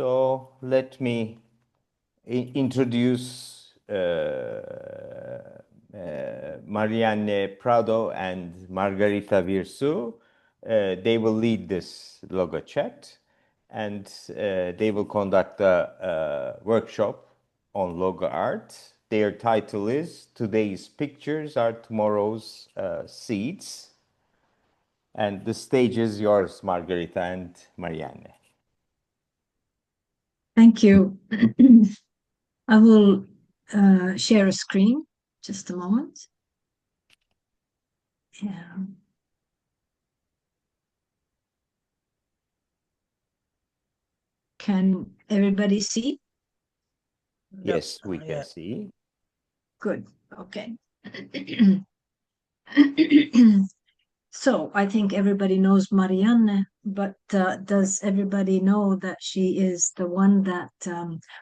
So let me introduce Marianne Prado and Margarita Virsu. They will lead this logo chat, and they will conduct a workshop on logo art. Their title is Today's Pictures Are Tomorrow's Seeds. And the stage is yours, Margarita and Marianne. Thank you. I will share a screen, just a moment. Yeah. Can everybody see? Yes, we can see. Good, okay. So I think everybody knows Marianne, but does everybody know that she is the one that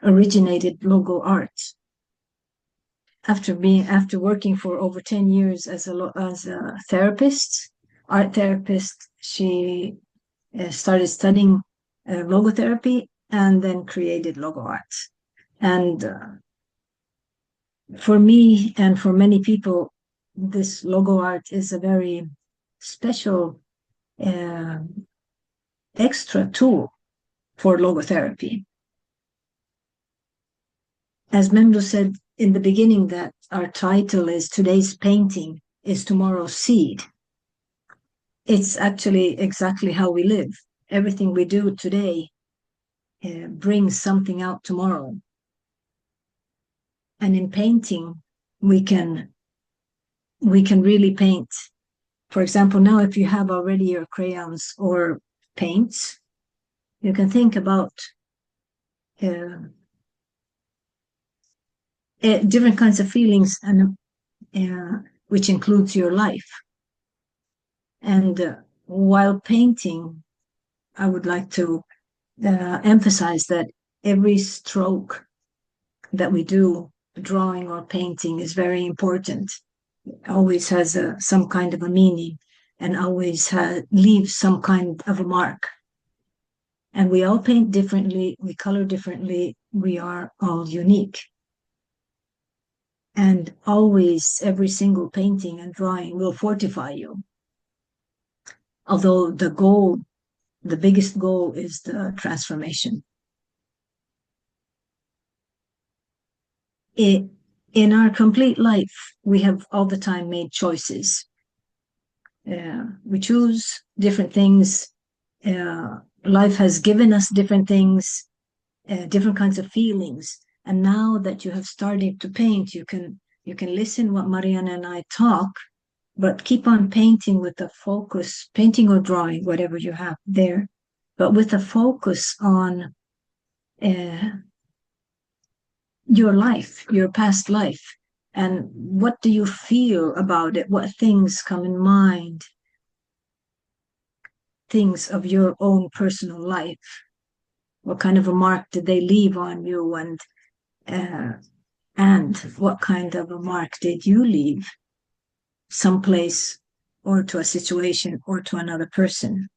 originated logo art? After working for over 10 years as a therapist, art therapist, she started studying logotherapy and then created logo art. And for me and for many people, this logo art is a very special extra tool for logotherapy. As Mendo said in the beginning, that our title is Today's Painting is Tomorrow's Seed. It's actually exactly how we live. Everything we do today brings something out tomorrow. And in painting, we can really paint. For example, now if you have already your crayons or paints, you can think about different kinds of feelings, and which includes your life. And while painting, I would like to emphasize that every stroke that we do, drawing or painting, is very important. It always has some kind of a meaning, and always leaves some kind of a mark. And we all paint differently, we color differently, we are all unique. And always, every single painting and drawing will fortify you. Although the biggest goal is the transformation. In our complete life, we have all the time made choices. We choose different things. Life has given us different things, different kinds of feelings. And now that you have started to paint, you can listen what Marianne and I talk, but keep on painting with a focus, painting or drawing, whatever you have there, but with a focus on your life, your past life, and what do you feel about it? What things come in mind? Things of your own personal life. What kind of a mark did they leave on you, and what kind of a mark did you leave someplace, or to a situation, or to another person?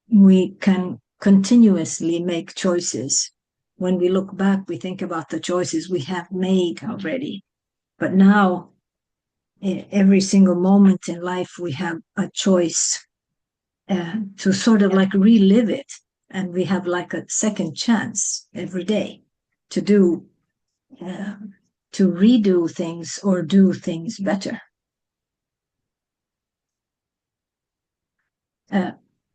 We can continuously make choices. When we look back, we think about the choices we have made already. But now, every single moment in life, we have a choice to sort of like relive it. And we have like a second chance every day to redo things or do things better.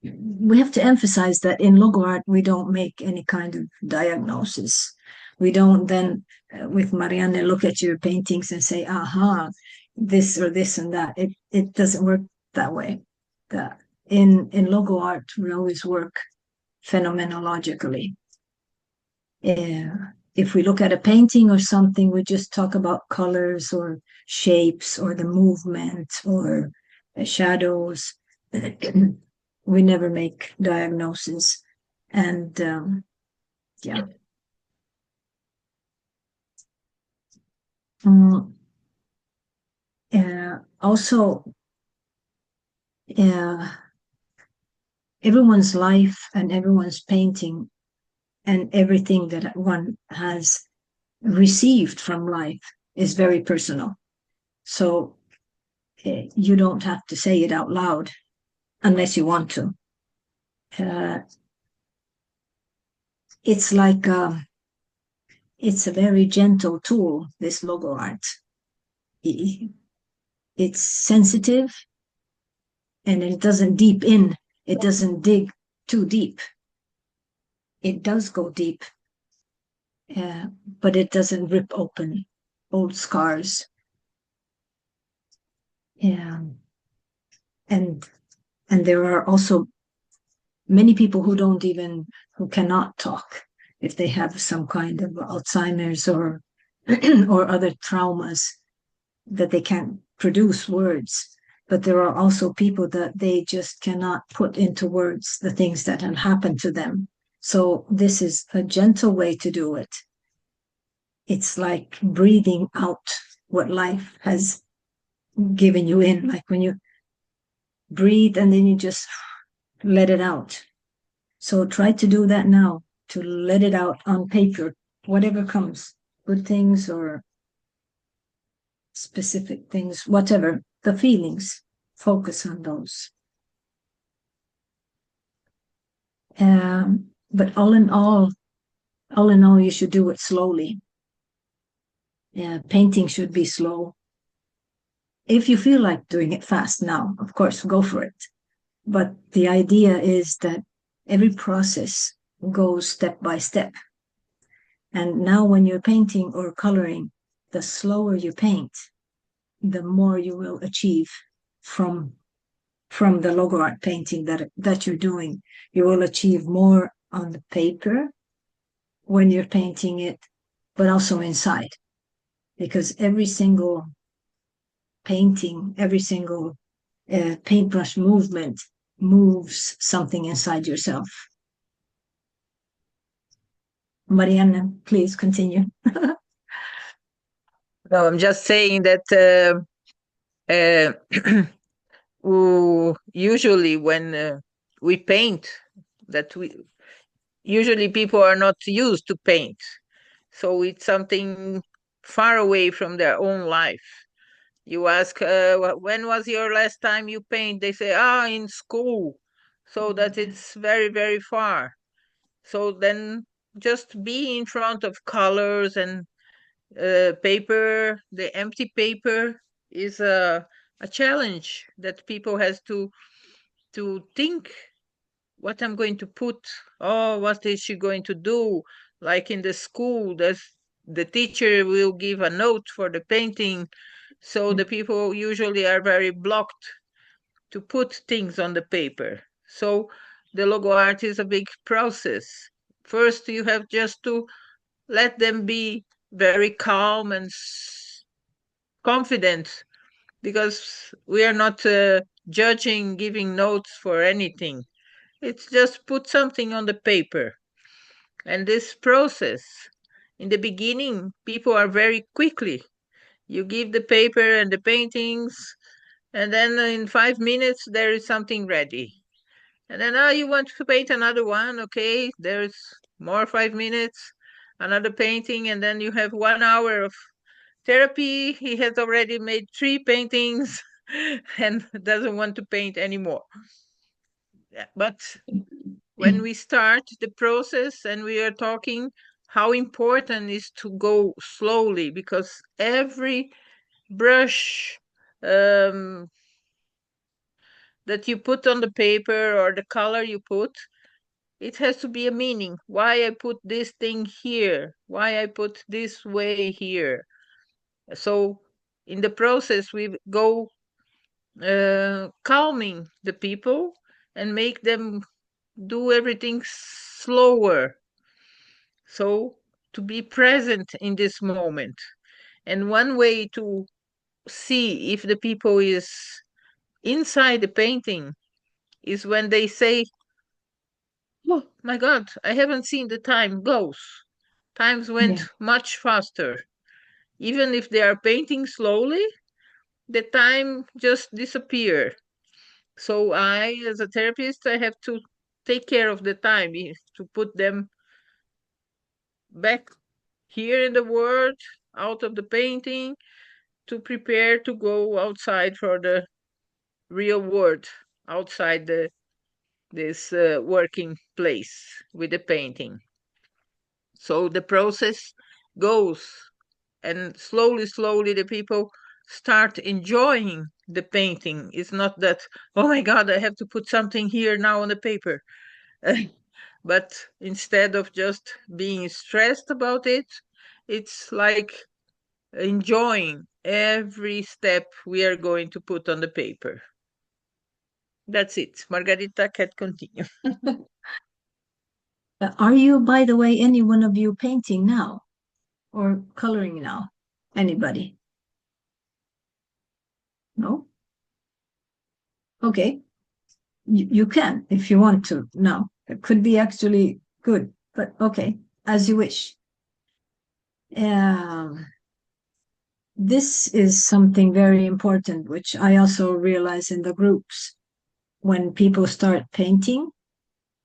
We have to emphasize that in logo art, we don't make any kind of diagnosis. We don't then, with Marianne, look at your paintings and say, aha, this or this and that. It doesn't work that way. In logo art, we always work phenomenologically. If we look at a painting or something, we just talk about colors or shapes or the movement or shadows. We never make diagnoses. And yeah. Also, everyone's life and everyone's painting and everything that one has received from life is very personal. So you don't have to say it out loud unless you want to. Uh, it's like it's a very gentle tool, this logo art. It's sensitive and it doesn't deep in. It doesn't dig too deep. It does go deep, but it doesn't rip open old scars. Yeah, and there are also many people who cannot talk if they have some kind of Alzheimer's or or other traumas that they can't produce words. But there are also people that they just cannot put into words the things that have happened to them. So this is a gentle way to do it. It's like breathing out what life has given you in, like when you breathe and then you just let it out. So try to do that now, to let it out on paper, whatever comes, good things or specific things, whatever, the feelings, focus on those. But all in all, you should do it slowly. Yeah, painting should be slow. If you feel like doing it fast now, of course, go for it. But the idea is that every process goes step by step. And now when you're painting or coloring, the slower you paint, the more you will achieve from the logo art painting that you're doing. You will achieve more on the paper when you're painting it, but also inside. Because every single painting, every single paintbrush movement moves something inside yourself. Marianne, please continue. No, I'm just saying that usually when we paint, that we usually people are not used to paint, so it's something far away from their own life. You ask, when was your last time you paint? They say, in school. So that it's very, very far. So then just be in front of colors and paper. The empty paper is a challenge that people has to think what I'm going to put. Oh, what is she going to do? Like in the school, the teacher will give a note for the painting. So the people usually are very blocked to put things on the paper. So the logo art is a big process. First, you have just to let them be very calm and confident, because we are not judging, giving notes for anything. It's just put something on the paper. And this process, in the beginning, people are very quickly. You give the paper and the paintings, and then in 5 minutes, there is something ready. And then, you want to paint another one? Okay, there's more 5 minutes, another painting, and then you have 1 hour of therapy. He has already made 3 paintings and doesn't want to paint anymore. Yeah, but when we start the process and we are talking how important is to go slowly, because every brush um, that you put on the paper or the color you put, it has to be a meaning. Why I put this thing here? Why I put this way here? So in the process, we go calming the people and make them do everything slower. So to be present in this moment. And one way to see if the people is inside the painting is when they say, oh my God, I haven't seen the time goes. Times went Yeah. much faster. Even if they are painting slowly, the time just disappear. So I, as a therapist, I have to take care of the time to put them back here in the world, out of the painting, to prepare to go outside for the real world, outside this working place with the painting. So the process goes, and slowly the people start enjoying the painting. It's not that, oh my God, I have to put something here now on the paper. But instead of just being stressed about it, it's like enjoying every step we are going to put on the paper. That's it. Margarita can continue. Are you, by the way, any one of you painting now or coloring now? Anybody? No? Okay. You can if you want to now. It could be actually good, but okay, as you wish. This is something very important, which I also realize in the groups. When people start painting,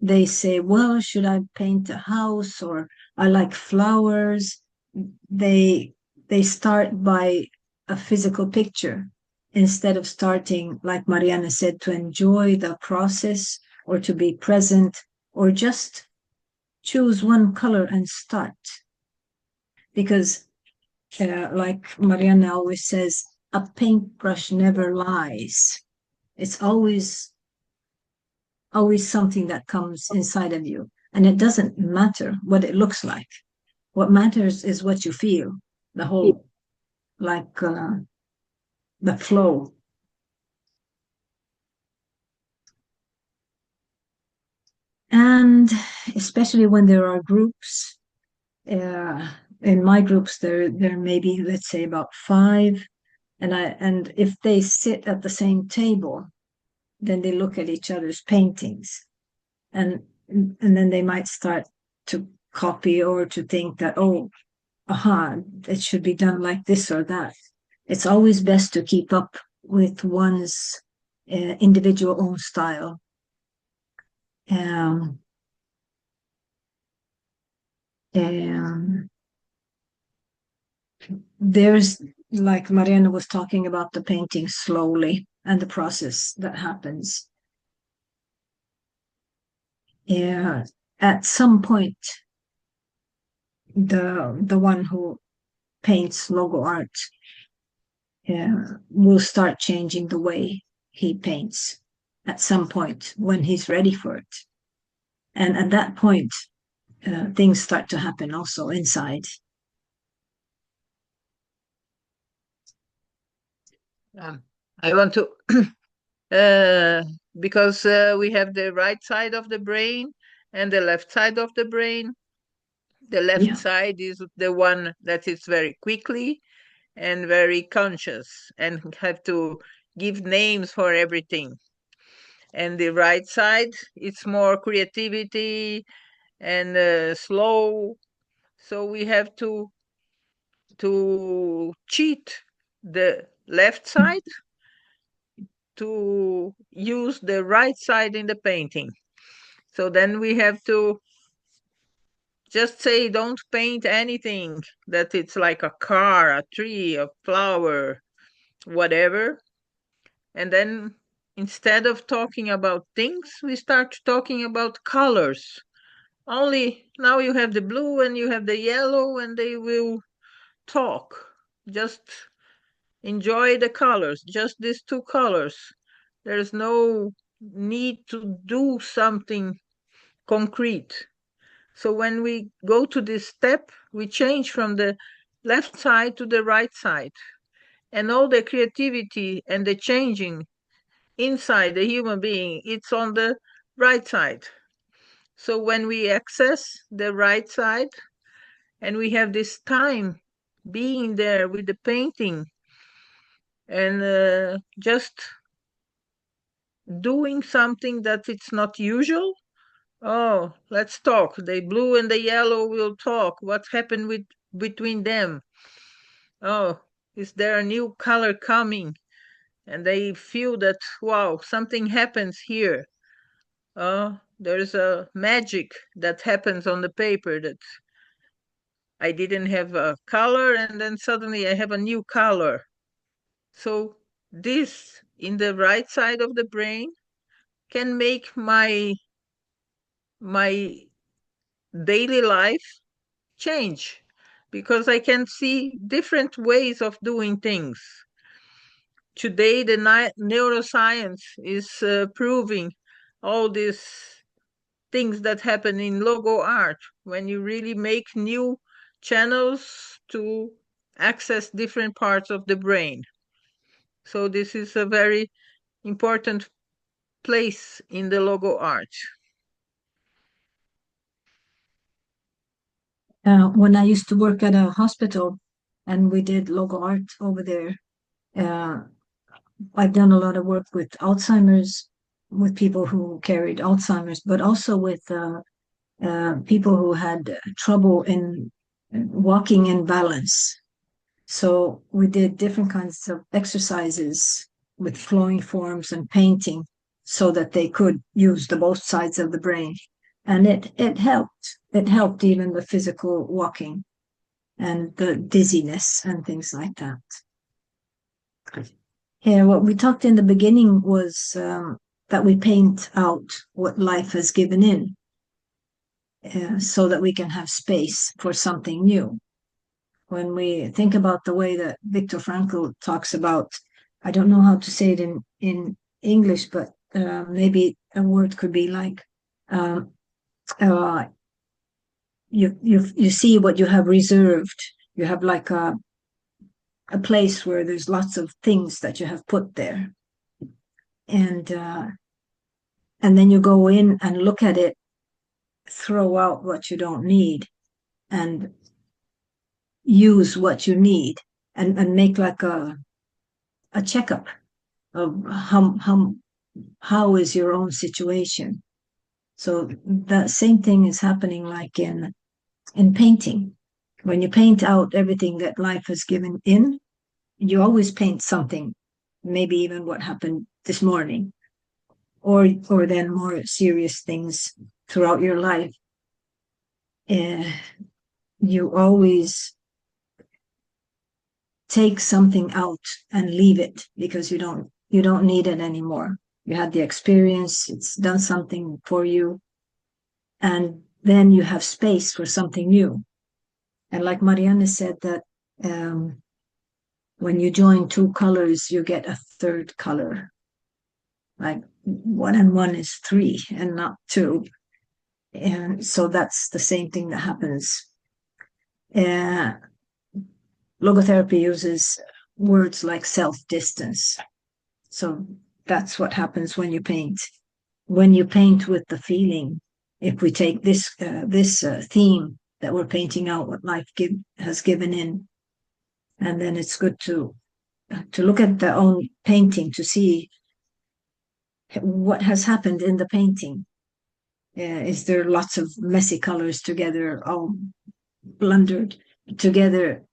they say, well, should I paint a house, or I like flowers? They start by a physical picture instead of starting, like Marianne said, to enjoy the process or to be present or just choose one color and start. Because like Marianne always says, a paintbrush never lies. It's always something that comes inside of you. And it doesn't matter what it looks like. What matters is what you feel, the whole, like the flow. And especially when there are groups, in my groups, there may be, let's say, about 5. And if they sit at the same table, then they look at each other's paintings. And then they might start to copy or to think that, oh, it should be done like this or that. It's always best to keep up with one's individual own style. There's, like Marianne was talking about, the painting slowly and the process that happens. At some point, the one who paints logo art will start changing the way he paints at some point when he's ready for it. And at that point, things start to happen also inside. I want to, because we have the right side of the brain and the left side of the brain. The left side is the one that is very quickly and very conscious and have to give names for everything. And the right side, it's more creativity and slow. So we have to cheat the left side to use the right side in the painting. So then we have to just say, don't paint anything that it's like a car, a tree, a flower, whatever. And then instead of talking about things, we start talking about colors. Only now you have the blue and you have the yellow, and they will talk. Just enjoy the colors, just these 2 colors. There's no need to do something concrete. So when we go to this step, we change from the left side to the right side. And all the creativity and the changing inside the human being, it's on the right side. So when we access the right side and we have this time being there with the painting and just doing something that it's not usual. Oh, let's talk. The blue and the yellow will talk. What happened between them? Oh, is there a new color coming? and they feel that, wow, something happens here. There's a magic that happens on the paper, that I didn't have a color and then suddenly I have a new color. So this in the right side of the brain can make my daily life change, because I can see different ways of doing things. Today, the neuroscience is proving all these things that happen in logo art when you really make new channels to access different parts of the brain. So this is a very important place in the logo art. When I used to work at a hospital and we did logo art over there, I've done a lot of work with Alzheimer's, with people who carried Alzheimer's, but also with people who had trouble in walking in balance. So we did different kinds of exercises with flowing forms and painting so that they could use the both sides of the brain. And it helped. It helped even the physical walking and the dizziness and things like that. Yeah, what we talked in the beginning was that we paint out what life has given in so that we can have space for something new. When we think about the way that Viktor Frankl talks about, I don't know how to say it in English, but maybe a word could be like, you see what you have reserved. You have like a place where there's lots of things that you have put there, and then you go in and look at it, throw out what you don't need, and use what you need, and make like a checkup of how is your own situation. So that same thing is happening like in painting. When you paint out everything that life has given in, you always paint something, maybe even what happened this morning, or then more serious things throughout your life. You always take something out and leave it because you don't need it anymore. You had the experience, it's done something for you, and then you have space for something new. And like Marianne said, that when you join two colors, you get a third color. Like 1 and 1 is 3 and not 2. And so that's the same thing that happens. Logotherapy uses words like self-distance. So that's what happens when you paint. When you paint with the feeling, if we take this theme that we're painting out, what life has given in, and then it's good to look at their own painting to see what has happened in the painting. Is there lots of messy colors together, all blundered together?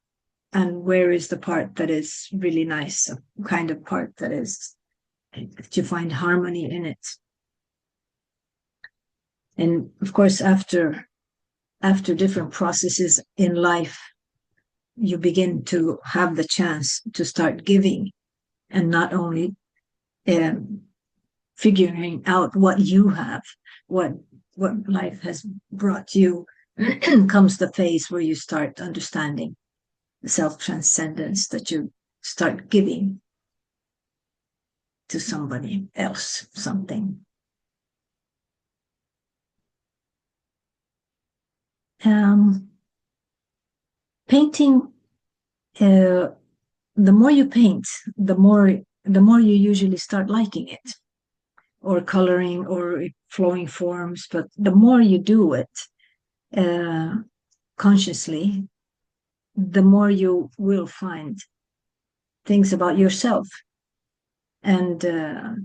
And where is the part that is really nice, a kind of part that you find harmony in it? And of course, after different processes in life, you begin to have the chance to start giving, and not only figuring out what you have, what life has brought you. Comes the phase where you start understanding the self-transcendence, that you start giving to somebody else something. Painting, the more you paint, the more you usually start liking it, or coloring, or flowing forms. But the more you do it consciously, the more you will find things about yourself, and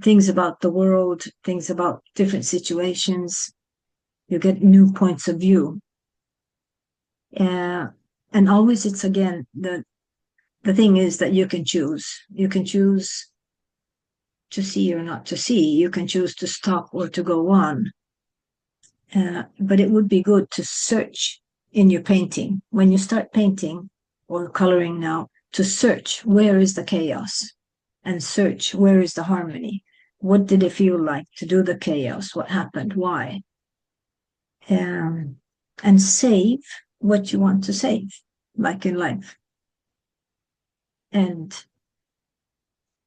things about the world, things about different situations. You get new points of view. And always, it's again, the thing is that you can choose. You can choose to see or not to see. You can choose to stop or to go on. But it would be good to search in your painting. When you start painting or coloring now, to search where is the chaos and search where is the harmony. What did it feel like to do the chaos? What happened? Why? And save what you want to save, like in life. And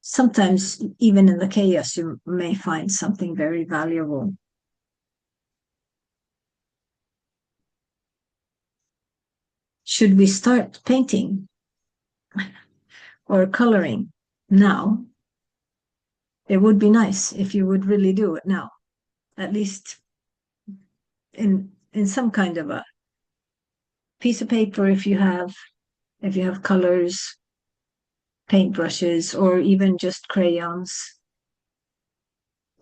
sometimes, even in the chaos, you may find something very valuable. Should we start painting or coloring now? It would be nice if you would really do it now, at least in some kind of a piece of paper, if you have colors, paintbrushes, or even just crayons.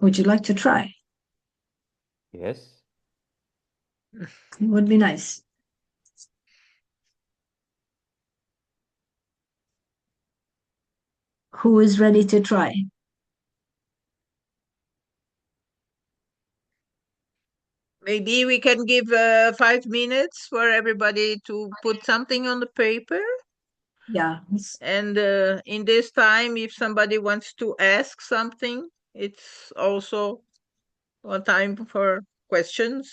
Would you like to try? Yes. It would be nice. Who is ready to try? Maybe we can give 5 minutes for everybody to put something on the paper. Yeah. And in this time, if somebody wants to ask something, it's also a time for questions.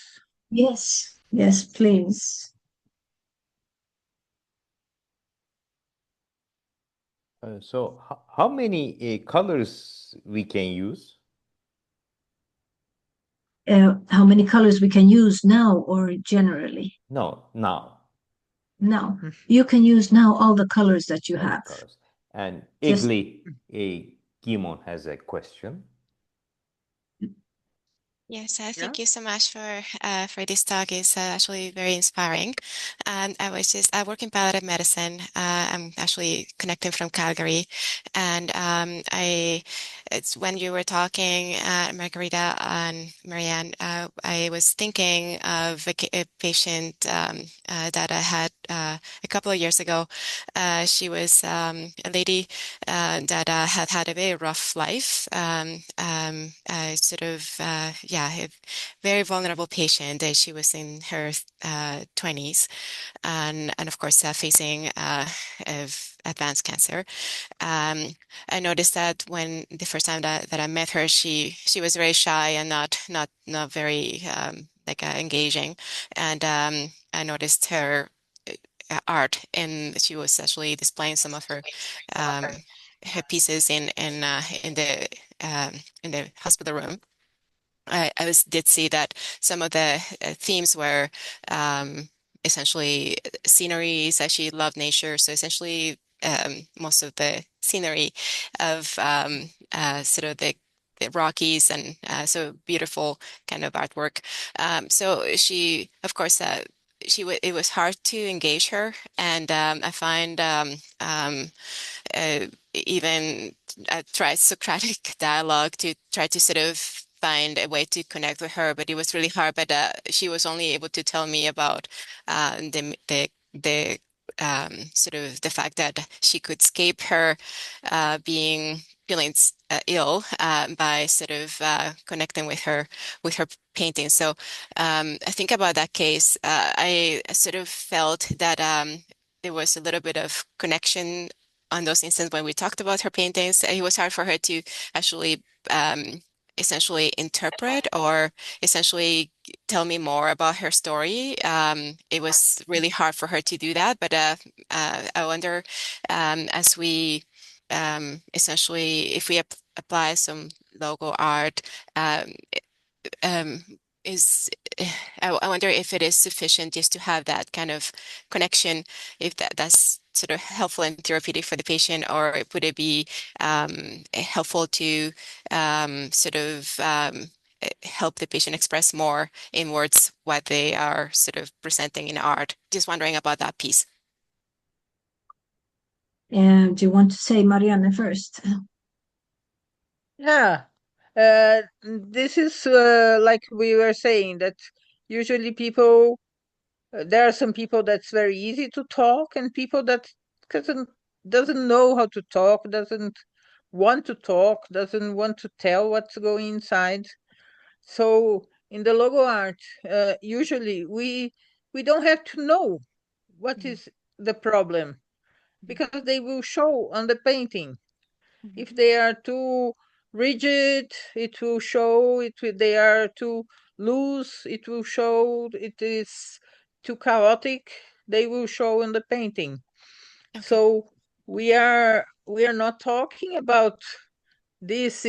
Yes. Yes, please. So how many colors we can use? How many colors we can use now or generally? No, now. Now. You can use now all the colors that you All the have. colors. And Just- Igli Gimon has a question. Yes, Yeah. thank you so much for this talk. It's actually very inspiring. I work in palliative medicine. I'm actually connecting from Calgary, and it's when you were talking, Margarita and Marianne, I was thinking of a patient that I had a couple of years ago. She was a lady that had a very rough life, a very vulnerable patient. She was in her 20s, and of course facing of advanced cancer. I noticed that when the first time that I met her, she was very shy and not very engaging, and I noticed her art, and she was actually displaying some of her pieces in the hospital room. I did see that some of the themes were essentially sceneries. That she loved nature, so essentially most of the scenery of sort of the Rockies, and so beautiful kind of artwork. So she, of course, it was hard to engage her, and I find even tried Socratic dialogue to try to sort of find a way to connect with her, but it was really hard. But she was only able to tell me about the sort of the fact that she could escape her feeling ill by sort of connecting with her painting. So I think about that case. I sort of felt that there was a little bit of connection on those instances when we talked about her paintings. It was hard for her to actually essentially interpret or essentially tell me more about her story. It was really hard for her to do that, but I wonder as we essentially, if we apply some logo art, um, is I wonder if it is sufficient just to have that kind of connection, if that's sort of helpful and therapeutic for the patient, or would it be helpful to sort of help the patient express more in words what they are sort of presenting in art? Just wondering about that piece. And do you want to say Marianne first? Yeah. This is like we were saying, that usually people, there are some people that's very easy to talk, and people that doesn't know how to talk, doesn't want to talk, doesn't want to tell what's going inside. So in the logo art, usually we don't have to know what is the problem, because they will show on the painting. If they are too rigid, it will show. They are too loose, it will show. It is too chaotic, they will show in the painting. Okay. So we are not talking about this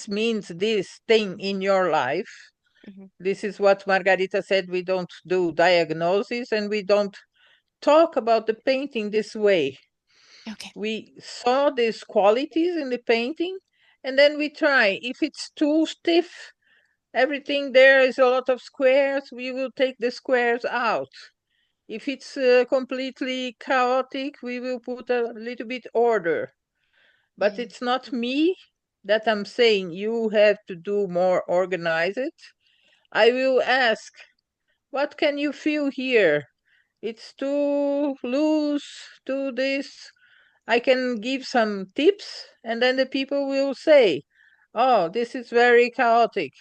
means this thing in your life. This is what Margarita said. We don't do diagnosis, and we don't talk about the painting this way. Okay. We saw these qualities in the painting, and then we try. If it's too stiff, everything there is a lot of squares, we will take the squares out. If it's completely chaotic, we will put a little bit order. But it's not me that I'm saying you have to do more organized. I will ask, what can you feel here? It's too loose, too this. I can give some tips, and then the people will say, oh, this is very chaotic.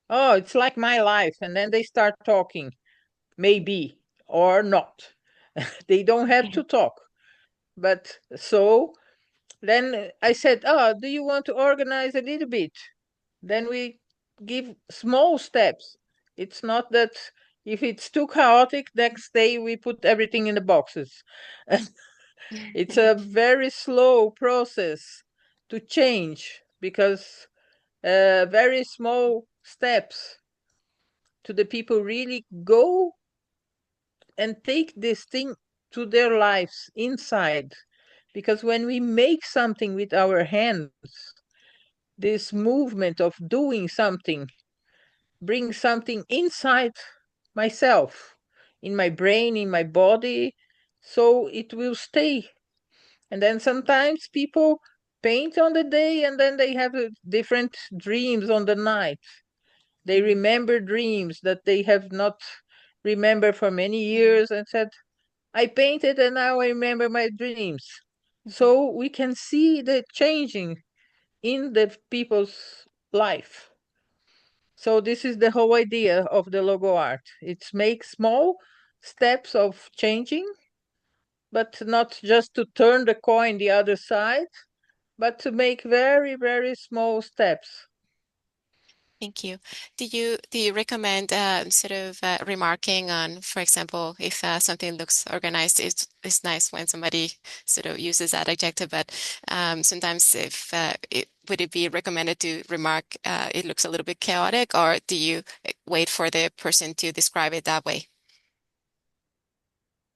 Oh, it's like my life. And then they start talking, maybe, or not. They don't have to talk. But so then I said, oh, do you want to organize a little bit? Then we give small steps. It's not that if it's too chaotic, next day we put everything in the boxes. It's a very slow process to change, because very small steps to the people really go and take this thing to their lives inside. Because when we make something with our hands, this movement of doing something brings something inside myself, in my brain, in my body, so it will stay. And then sometimes people paint on the day, and then they have different dreams on the night. They remember dreams that they have not remembered for many years, and said, I painted and now I remember my dreams. So we can see the changing in the people's life. So this is the whole idea of the logo art. It's make small steps of changing, but not just to turn the coin the other side, but to make very, very small steps. Thank you. Do you recommend sort of remarking on, for example, if something looks organized? It's nice when somebody sort of uses that adjective, but sometimes if would it be recommended to remark it looks a little bit chaotic, or do you wait for the person to describe it that way?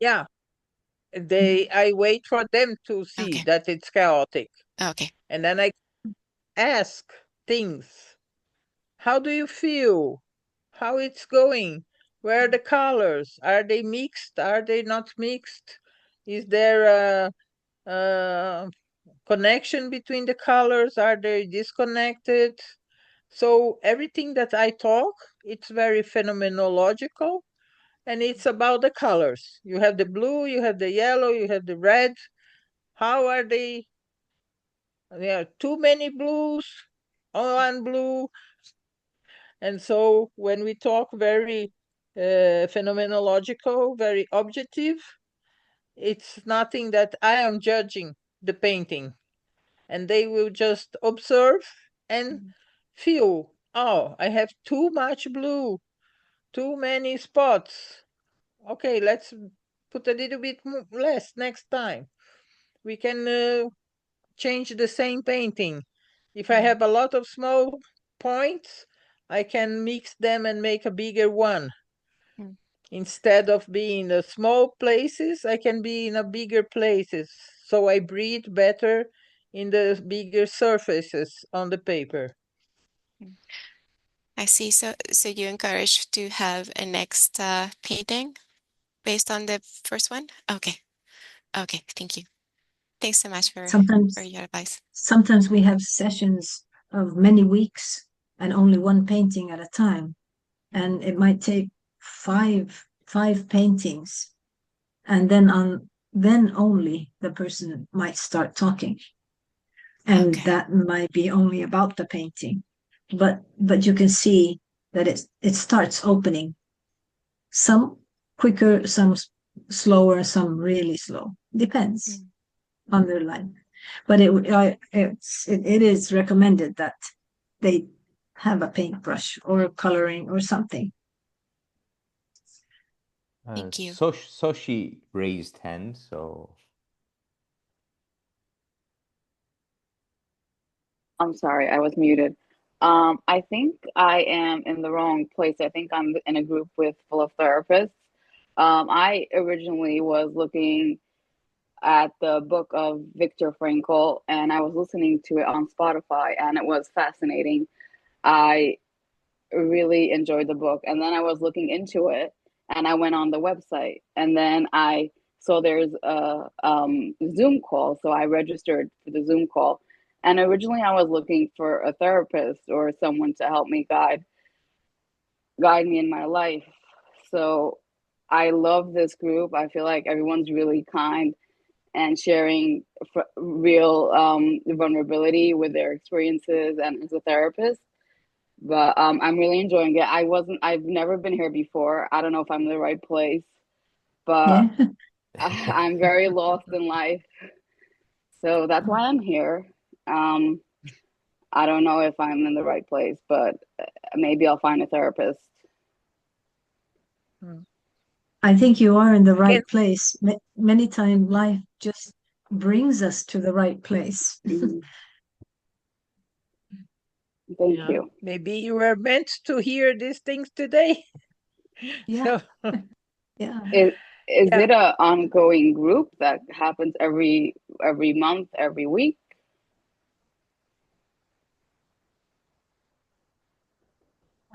Yeah, I wait for them to see Okay. that it's chaotic, Okay. and then I ask things. How do you feel? How it's going? Where are the colors? Are they mixed? Are they not mixed? Is there a connection between the colors? Are they disconnected? So everything that I talk, it's very phenomenological, and it's about the colors. You have the blue, you have the yellow, you have the red. How are they? There are too many blues, one blue. And so when we talk very phenomenological, very objective, it's nothing that I am judging the painting. And they will just observe and feel, oh, I have too much blue, too many spots. Okay, let's put a little bit less next time. We can change the same painting. If I have a lot of small points, I can mix them and make a bigger one. Instead of being in the small places, I can be in a bigger places. So I breathe better in the bigger surfaces on the paper. I see. So you encourage to have a next painting based on the first one? Okay. Okay. Thank you. Thanks so much for your advice. Sometimes we have sessions of many weeks and only one painting at a time. And it might take five paintings. And then only the person might start talking. and Okay. that might be only about the painting. But you can see that it starts opening. Some quicker, some slower, some really slow. Depends on their life. But it is recommended that they have a paintbrush or coloring or something. Thank you. Soshi raised hand, so I'm sorry, I was muted. I think I am in the wrong place. I think I'm in a group with full of therapists. I originally was looking at the book of Viktor Frankl, and I was listening to it on Spotify, and it was fascinating. I really enjoyed the book, and then I was looking into it, and I went on the website, and then I saw there's a Zoom call, so I registered for the Zoom call. And originally, I was looking for a therapist or someone to help me guide me in my life. So I love this group. I feel like everyone's really kind and sharing real vulnerability with their experiences and as a therapist. But I'm really enjoying it. I've never been here before. I don't know if I'm in the right place, but Yeah. I'm very lost in life. So that's why I'm here. I don't know if I'm in the right place, but maybe I'll find a therapist. I think you are in the right Can, place. Many times life just brings us to the right place. Thank yeah, you. maybe you were meant to hear these things today. Yeah, So, yeah. Is yeah, it a ongoing group that happens every month, every week?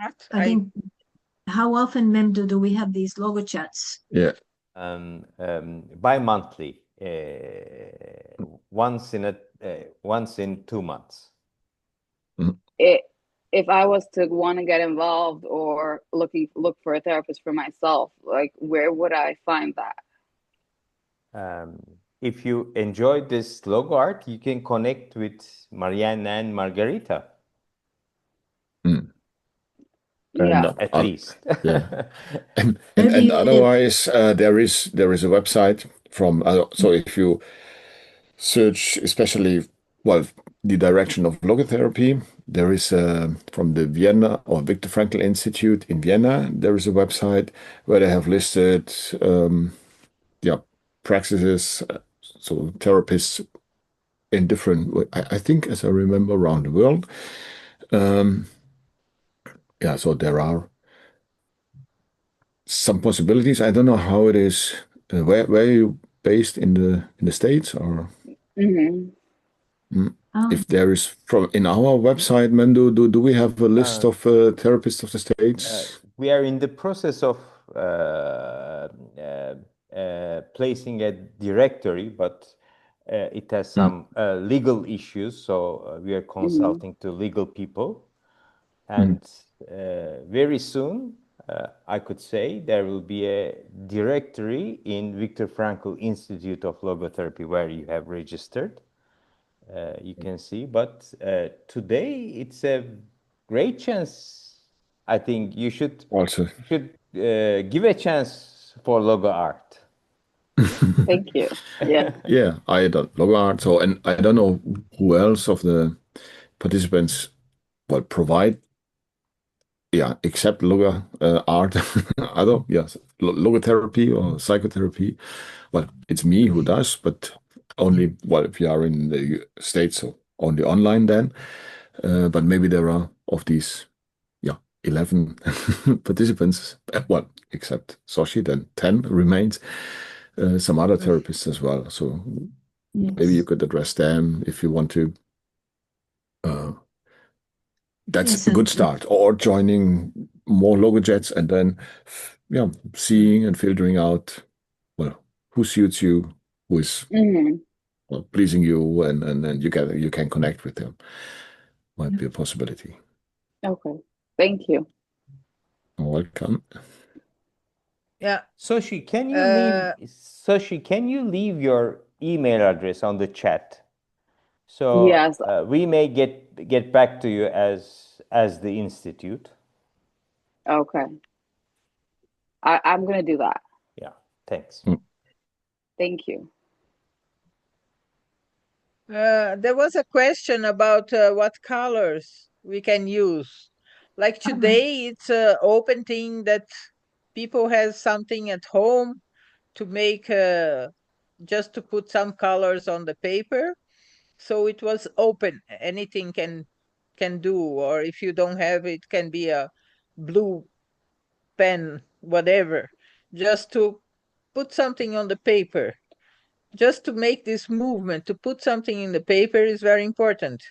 what? I think how often, Mendo, do we have these logo chats? Yeah. Bi-monthly, once in 2 months. It If I was to want to get involved or look for a therapist for myself, like where would I find that? If you enjoyed this logo art, you can connect with Marianne and Margarita, Yeah. at least. Yeah. And Maybe otherwise, there is a website from so if you search especially the direction of logotherapy, there is from the Vienna or Viktor Frankl Institute in Vienna, there is a website where they have listed practices, so therapists in different I think, as I remember, around the world. So there are some possibilities. I don't know how it is. Where are you based in the States, or Mm-hmm. if there is from in our website, Mendo, do we have a list of therapists of the States? We are in the process of placing a directory, but it has some legal issues, so we are consulting to legal people. And very soon, I could say there will be a directory in Viktor Frankl Institute of Logotherapy where you have registered. You can see, but today it's a great chance. I think you should Also, give a chance for logo art. Thank you. Yeah. yeah, I don't logo art. So, and I don't know who else of the participants provide, except logo art, other logotherapy or psychotherapy. Well, it's me who does, but only if you are in the States, so only online then. But maybe there are of these 11 participants, except Soshi, then 10 remains, some other therapists as well. So maybe you could address them if you want to. That's Yes, a good start. Or joining more LogoJets and then, seeing and filtering out, who suits you, who is pleasing you, and you can connect with them. Might be a possibility. Okay. Thank you. Welcome. yeah. Soshi, can you leave your email address on the chat So Yes. we may get back to you as the institute. Okay. I'm gonna do that. Yeah, thanks. Thank you. There was a question about what colors we can use. Like today, it's an open thing that people have something at home to make just to put some colors on the paper. So it was open. Anything can do, or if you don't have it, can be a blue pen, whatever, just to put something on the paper. Just to make this movement, to put something in the paper is very important.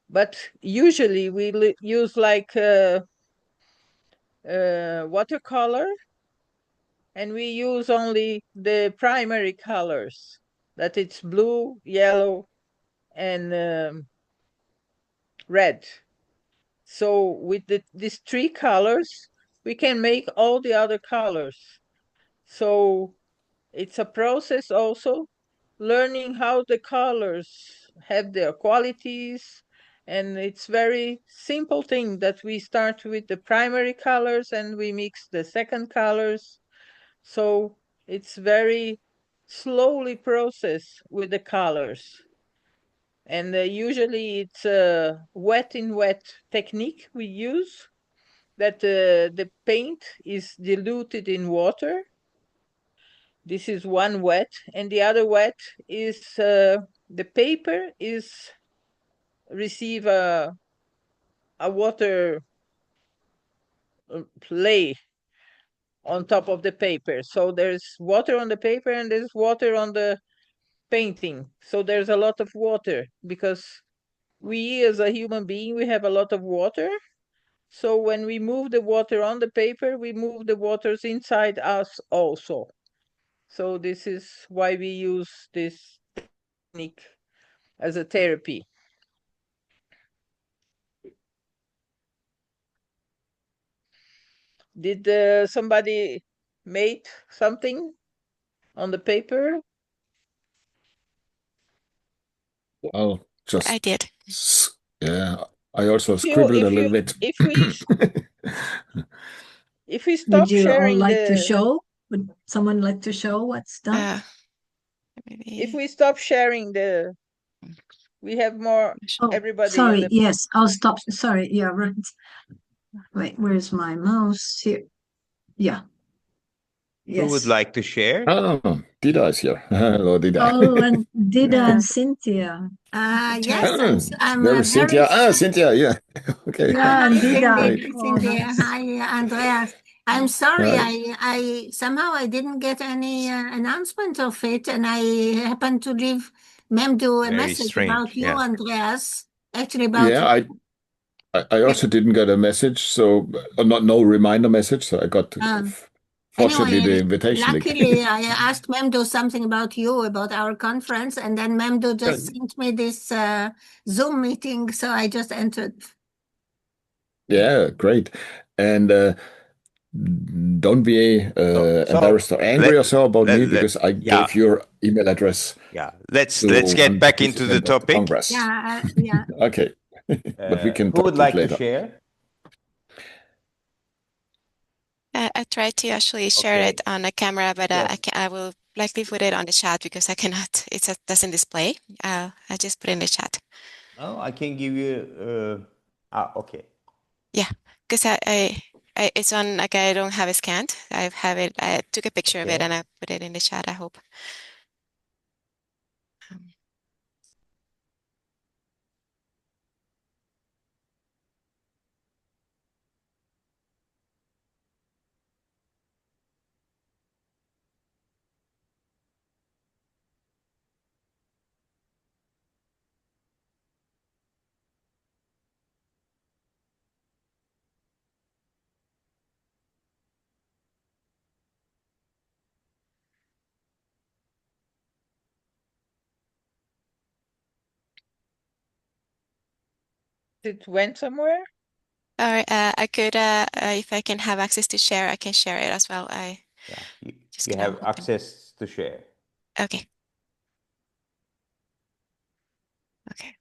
But usually we use like watercolor, and we use only the primary colors, that it's blue, yellow, and red. So with these three colors, we can make all the other colors. So it's a process also, learning how the colors have their qualities. And it's very simple thing that we start with the primary colors and we mix the second colors. So it's very slowly process with the colors. And usually it's a wet in wet technique we use, that the paint is diluted in water. This is one wet, and the other wet is the paper is receive a water lay on top of the paper. So there's water on the paper and there's water on the painting. So there's a lot of water because we as a human being, we have a lot of water. So when we move the water on the paper, we move the waters inside us also. So this is why we use this technique as a therapy. Did somebody made something on the paper? Well, just I did. yeah. I also scribbled a little bit. If we Would stop you all sharing like to the show? Would someone like to show what's done? Maybe if we stop sharing the, we have more Oh, everybody in sorry. the. Yes, I'll stop. Sorry. Yeah, right. Wait, where's my mouse? Here. Yeah. Who would Yes. like to share? Oh, Dida is here. Hello, Dida. Oh, and Dida and Cynthia. Yes, I'm There very is Cynthia. Cynthia, yeah. Okay. Yeah, and Hi, Dida. Cindy. Oh, Cindy. nice. Hi, Andreas. I'm sorry, Hi. I somehow I didn't get any announcement of it, and I happened to leave Memdo a Very message strange, about you, yeah. Andreas. Actually, about Yeah, I also didn't get a message, so not no reminder message. So I got fortunately the anyway, invitation link. luckily, I asked Memdo something about you, about our conference, and then Memdo just sent me this Zoom meeting, so I just entered. Yeah, great. And don't be embarrassed or angry or so about me because I gave your email address. Yeah, let's to get one back into the participant of topic. Congress. Yeah. Okay, but we can Who talk would it like to later. share? I tried to actually share Okay. it on a camera, but Yes. I will likely put it on the chat because I cannot. It doesn't display. I just put it in the chat. Oh, I can give you. Okay. Yeah, because it's on, like, I don't have it scanned. I have it. I took a picture of it Okay. and I put it in the chat. I hope. It went somewhere. Or I could, if I can have access to share, I can share it as well. Yeah, just you gonna have open. access to share. Okay. Okay.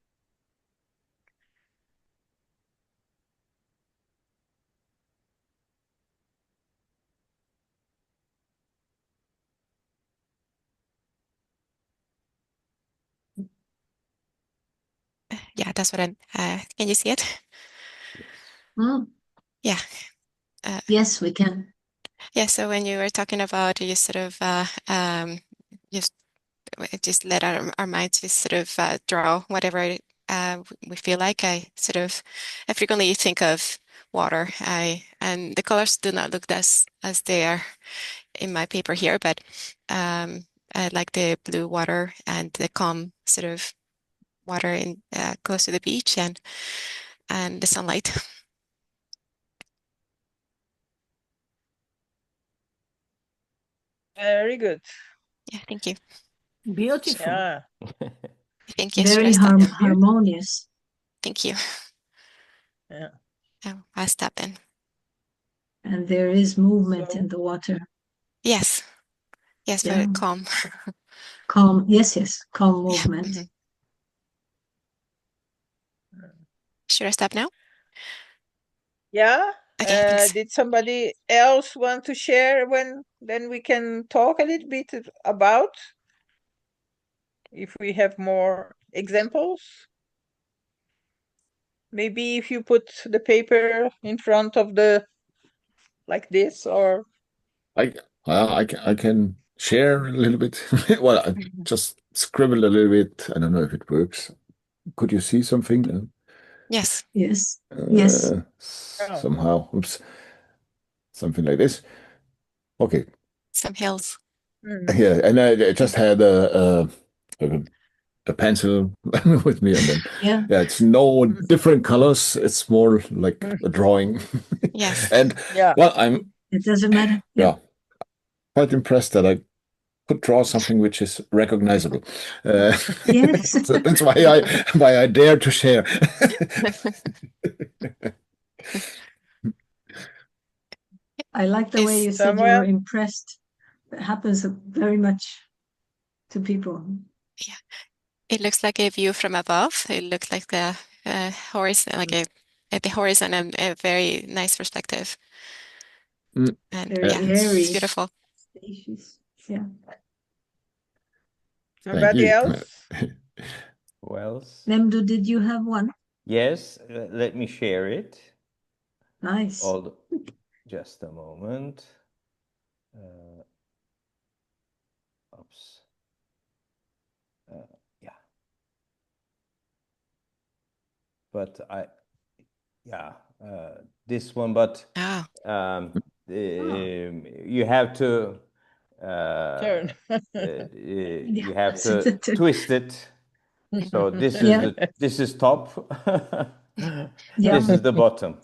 Yeah, that's what can you see it? Mm, Yeah. yes, we can. Yeah, so when you were talking about you sort of just let our minds just sort of draw whatever we feel like. I frequently think of water. And the colors do not look as they are in my paper here, but I like the blue water and the calm sort of water in close to the beach and the sunlight. Very good. Yeah, thank you. Beautiful. Yeah. Thank you. Very harmonious. Thank you. Yeah. I'll stop then. And there is movement So- in the water. Yes. Yes, Yeah. very calm. Calm. Yes, calm Yeah. movement. Mhm. Should I stop now? Yeah. Okay, thanks. Did somebody else want to share then we can talk a little bit about if we have more examples? Maybe if you put the paper in front of like this or I can share a little bit. Well, I just scribbled a little bit. I don't know if it works. Could you see something? Yes. Yes. Yes. Somehow. Oops. Something like this. Okay. Some hills. Yeah, and I just had a pencil with me, and then Yeah. it's no different colors. It's more like a drawing. Yes. And Yeah. well, I'm It doesn't matter. yeah quite impressed that I could draw something which is recognizable. Yes. So that's why I dare to share. I like the way you said you Samuel? were impressed. It happens very much to people. Yeah. It looks like a view from above. It looks like the horizon, like at the horizon, and a very nice perspective. Mm. And Very yeah, airy. it's beautiful. Spacious. Yeah. Somebody you. else? Who else? Memdu, did you have one? Yes, let me share it. Nice. Just a moment. Oops. Yeah. But this one, but Oh. you have to Turn. you have to twist it. So this is Yeah. this is top. Yeah. This is the bottom.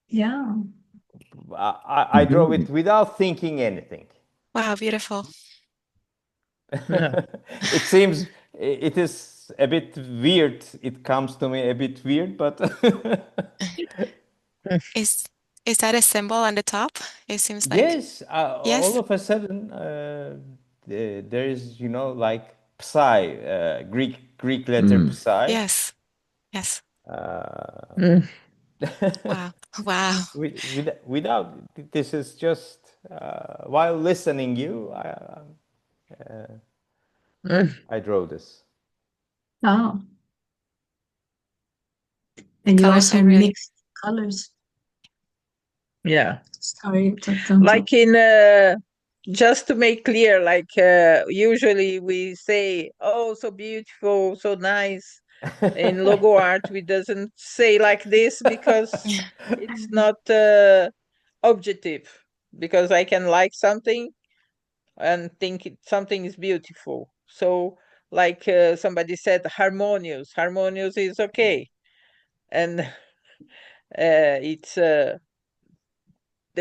Yeah. I drove it without thinking anything. Wow, beautiful. It seems it is a bit weird. It comes to me a bit weird, but Is that a symbol on the top? It seems like yes, all of a sudden there is, like psi, Greek letter psi. Yes. Yes. Wow. Wow. Without this is just while listening I draw this. Oh. The And you colors also are really mixed colors. Yeah. Sorry, Tatanto. Like in just to make clear, like usually we say, oh, so beautiful, so nice. In logo art, we doesn't say like this because it's not objective. Because I can like something and think something is beautiful. So, like somebody said, harmonious. Harmonious is okay, and it's the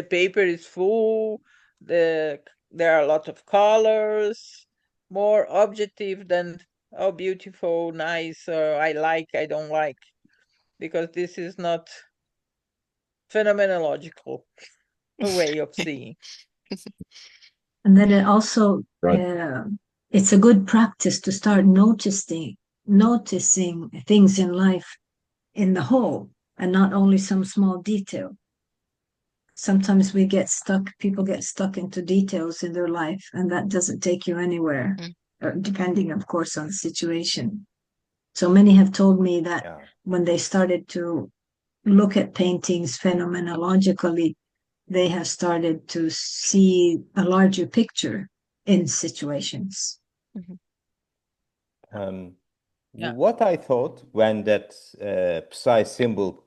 paper is full. There are a lot of colors, more objective than oh beautiful, nice, or I like, I don't like, because this is not phenomenological way of seeing. And then it also, Right. it's a good practice to start noticing things in life in the whole and not only some small detail. Sometimes people get stuck into details in their life, and that doesn't take you anywhere, depending, of course, on the situation. So many have told me that when they started to look at paintings phenomenologically, they have started to see a larger picture in situations. What I thought when that psi symbol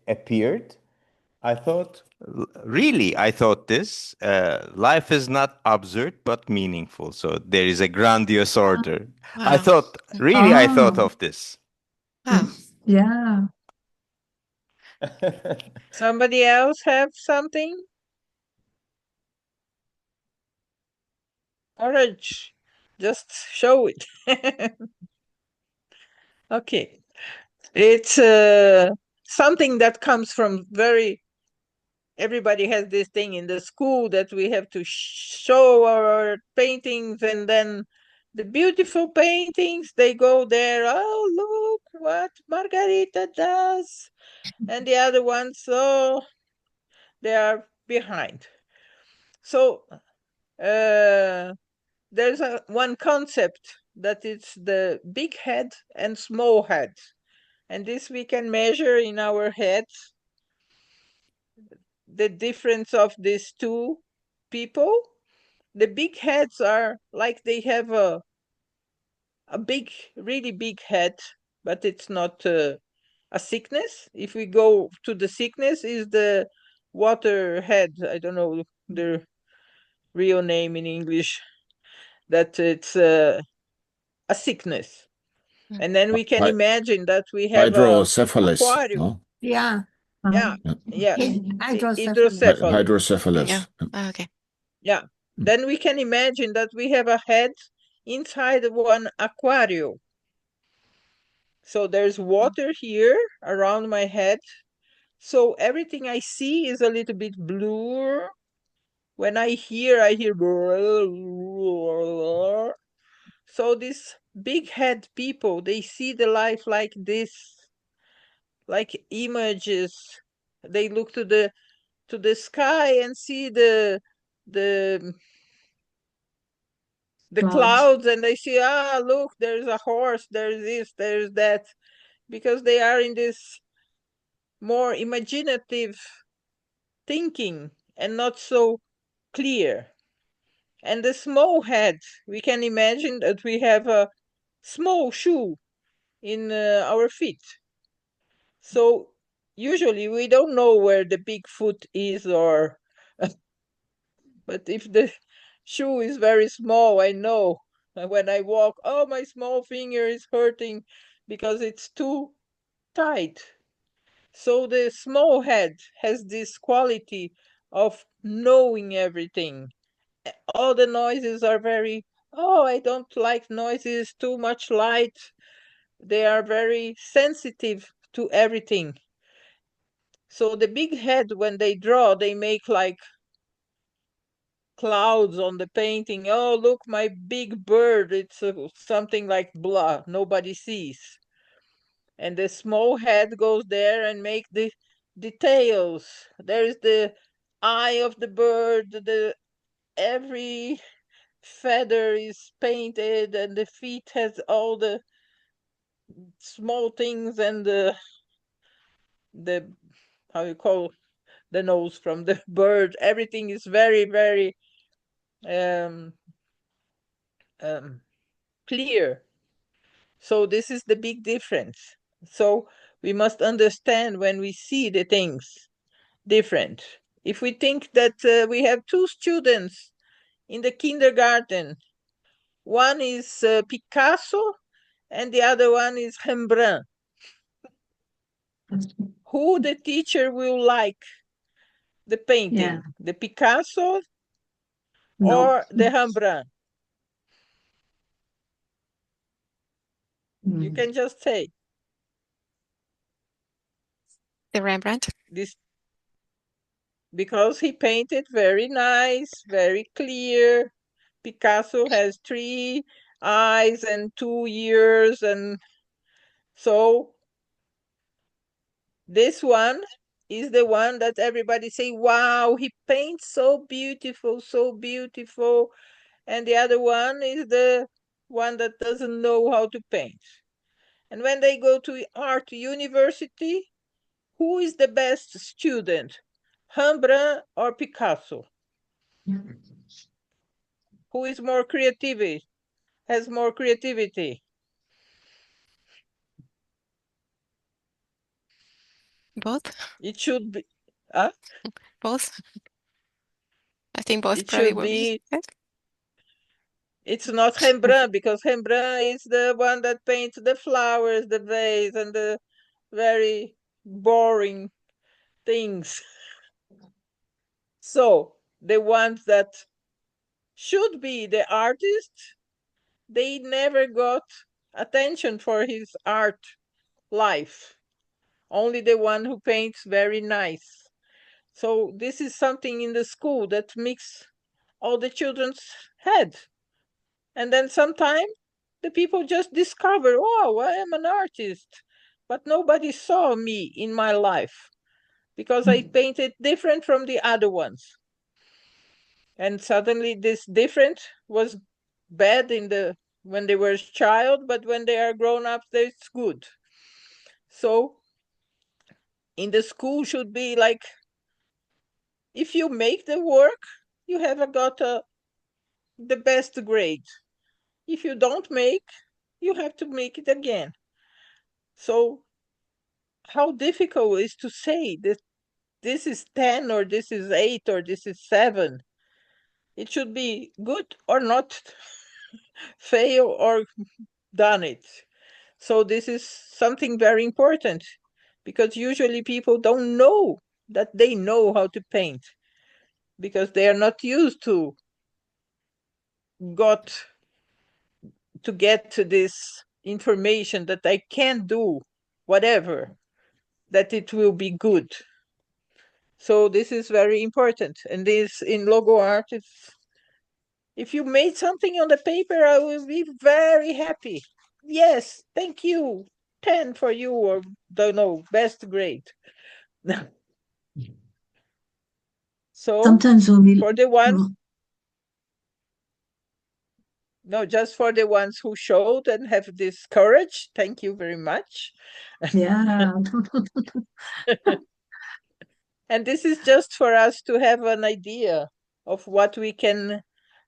appeared, I thought this life is not absurd but meaningful. So there is a grandiose order. Wow. I thought of this. Wow. Yeah. Somebody else have something? Courage. Just show it. Okay. It's something that comes from everybody has this thing in the school that we have to show our paintings, and then the beautiful paintings, they go there, oh, look what Margarita does. And the other ones, oh, they are behind. So there's one concept that it's the big head and small head. And this we can measure in our heads, the difference of these two people. The big heads are like they have a big, really big head, but it's not a sickness. If we go to the sickness, is the water head. I don't know the real name in English. That it's a sickness. And then we can imagine that we have hydrocephalus. aquarium. No? Yeah. Yeah. Yeah. Hydrocephalus. Hydrocephalus. Yeah. Oh, okay. Yeah. Then we can imagine that we have a head inside one aquarium. So there's water here around my head. So everything I see is a little bit blue. When I hear. So these big head people, they see the life like this, like images. They look to the sky and see the clouds, and they see, look, there's a horse, there's this, there's that, because they are in this more imaginative thinking and not so clear. And the small head, we can imagine that we have a small shoe in our feet. So usually we don't know where the big foot is, or but if the shoe is very small, I know. And when I walk, oh, my small finger is hurting because it's too tight. So the small head has this quality of knowing everything. All the noises are very, I don't like noises, too much light. They are very sensitive to everything. So the big head, when they draw, they make like clouds on the painting. Oh, look, my big bird. It's something like blah, nobody sees. And the small head goes there and make the details. There is the eye of the bird, every feather is painted, and the feet has all the small things, and the how you call the nose from the bird. Everything is very, very clear. So this is the big difference. So we must understand when we see the things different. If we think that we have two students in the kindergarten, one is Picasso and the other one is Rembrandt, who the teacher will like the painting, the Picasso or the Rembrandt? You can just say. The Rembrandt? This, because he painted very nice, very clear. Picasso has 3 eyes and 2 ears, and so this one is the one that everybody say, wow, he paints so beautiful, so beautiful. And the other one is the one that doesn't know how to paint. And when they go to art university, who is the best student, Rembrandt or Picasso? Who is more creative, has more creativity? Both? It should be, Both? I think both it probably should will be be, good. it's not Rembrandt, because Rembrandt is the one that paints the flowers, the vase, and the very boring things. So the ones that should be the artists, they never got attention for his art life. Only the one who paints very nice. So this is something in the school that makes all the children's head. And then sometime the people just discover, oh, I am an artist. But nobody saw me in my life because I painted different from the other ones. And suddenly this different was bad when they were a child, but when they are grown up, it's good. So in the school should be like, if you make the work, you have got the best grade. If you don't make, you have to make it again. So how difficult is to say that this is 10 or this is 8 or this is 7? It should be good or not fail or done it. So this is something very important, because usually people don't know that they know how to paint, because they are not used to get to this information that I can do whatever, that it will be good. So this is very important. And this in logo art, if you made something on the paper, I will be very happy. Yes, thank you. 10 for you, or don't know, best grade. So Sometimes only for the ones, no, just for the ones who showed and have this courage, thank you very much. yeah. And this is just for us to have an idea of what we can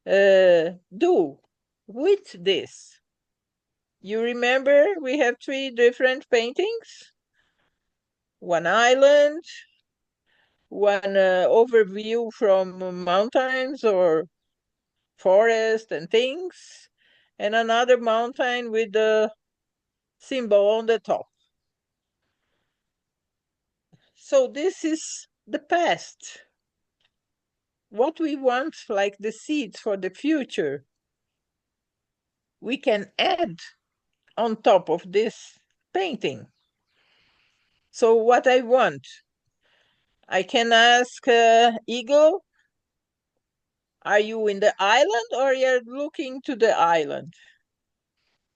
do with this. You remember we have 3 different paintings? One island, one overview from mountains or forest and things, and another mountain with the symbol on the top. So this is the past. What we want, like the seeds for the future, we can add on top of this painting. So what I want, I can ask Eagle, are you in the island or you're looking to the island?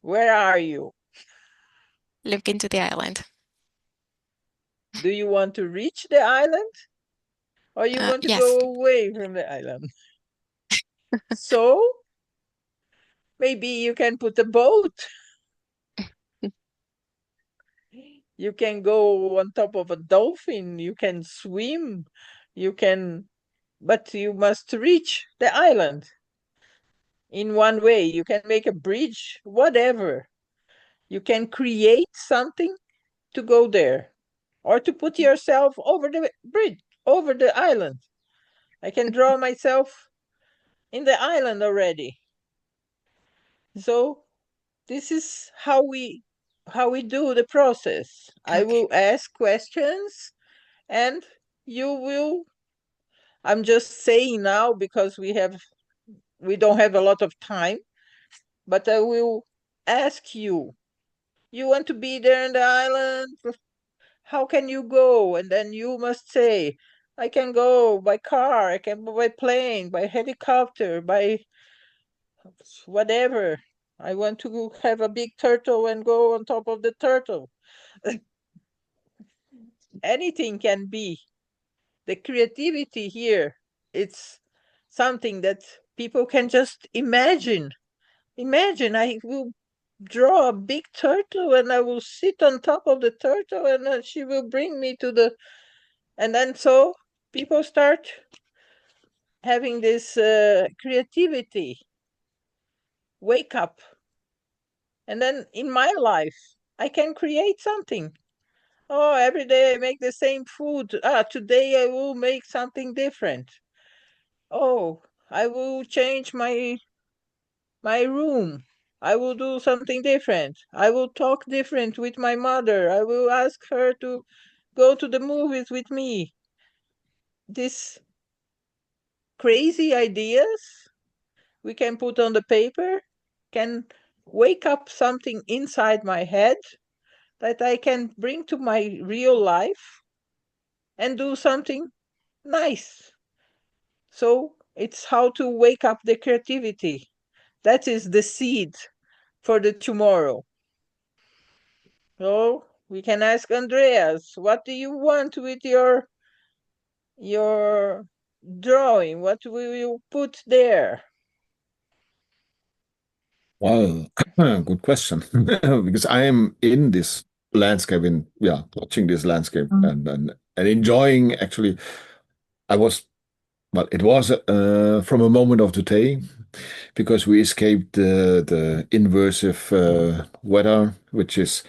Where are you? Look into the island. Do you want to reach the island? Or you want to Yes. go away from the island? So maybe you can put a boat. You can go on top of a dolphin. You can swim. But you must reach the island in one way. You can make a bridge, whatever. You can create something to go there, or to put yourself over the bridge, over the island. I can draw myself in the island already. So this is how we do the process. I will ask questions, and you will. I'm just saying now because we don't have a lot of time, but I will ask you. You want to be there in the island? How can you go? And then you must say, I can go by car, I can go by plane, by helicopter, by whatever. I want to have a big turtle and go on top of the turtle. Anything can be. The creativity here, it's something that people can just imagine. Imagine I will draw a big turtle and I will sit on top of the turtle and she will bring me to the. And then so people start having this creativity, wake up. And then in my life, I can create something. Oh, every day I make the same food. Today I will make something different. Oh, I will change my room. I will do something different. I will talk different with my mother. I will ask her to go to the movies with me. These crazy ideas we can put on the paper can wake up something inside my head that I can bring to my real life and do something nice. So it's how to wake up the creativity. That is the seed for the tomorrow. So we can ask Andreas, what do you want with your drawing? What will you put there? Well, good question. Because I am in this landscape and watching this landscape and enjoying actually. I was, well, it was from a moment of the day because we escaped the inversive weather, which is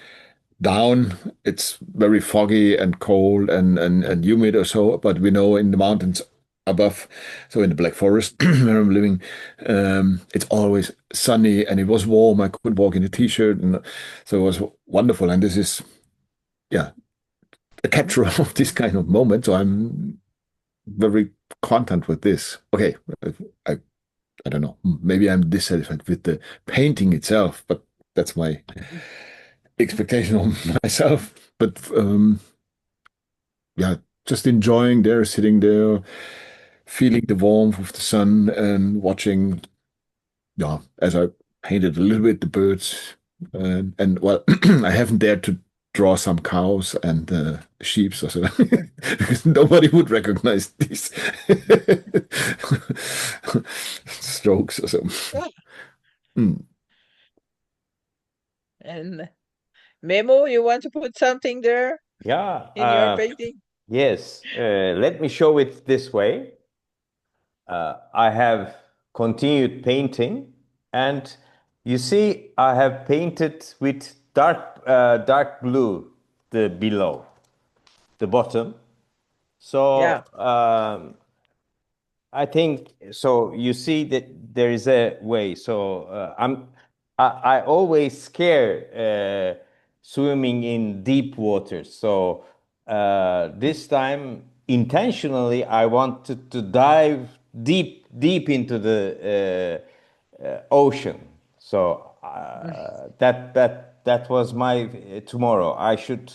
down. It's very foggy and cold and humid or so, but we know in the mountains above, so in the Black Forest where I'm living, it's always sunny and it was warm. I could walk in a t-shirt, and so it was wonderful. And this is, yeah, a capture of this kind of moment. So I'm very content with this. Okay, I I don't know. Maybe I'm dissatisfied with the painting itself, but that's my expectation on myself. But yeah, just enjoying there, sitting there, feeling the warmth of the sun and watching, yeah, as I painted a little bit the birds. And well, I haven't dared to draw some cows and sheep or so because nobody would recognize these strokes or so. Mm. And Memo, you want to put something there in your painting? Yes. Let me show it this way. I have continued painting, and you see, I have painted with dark blue the below, the bottom. So I think so. You see that there is a way. So I always scare swimming in deep waters. So this time intentionally I wanted to dive deep into the ocean. So that was my tomorrow. I should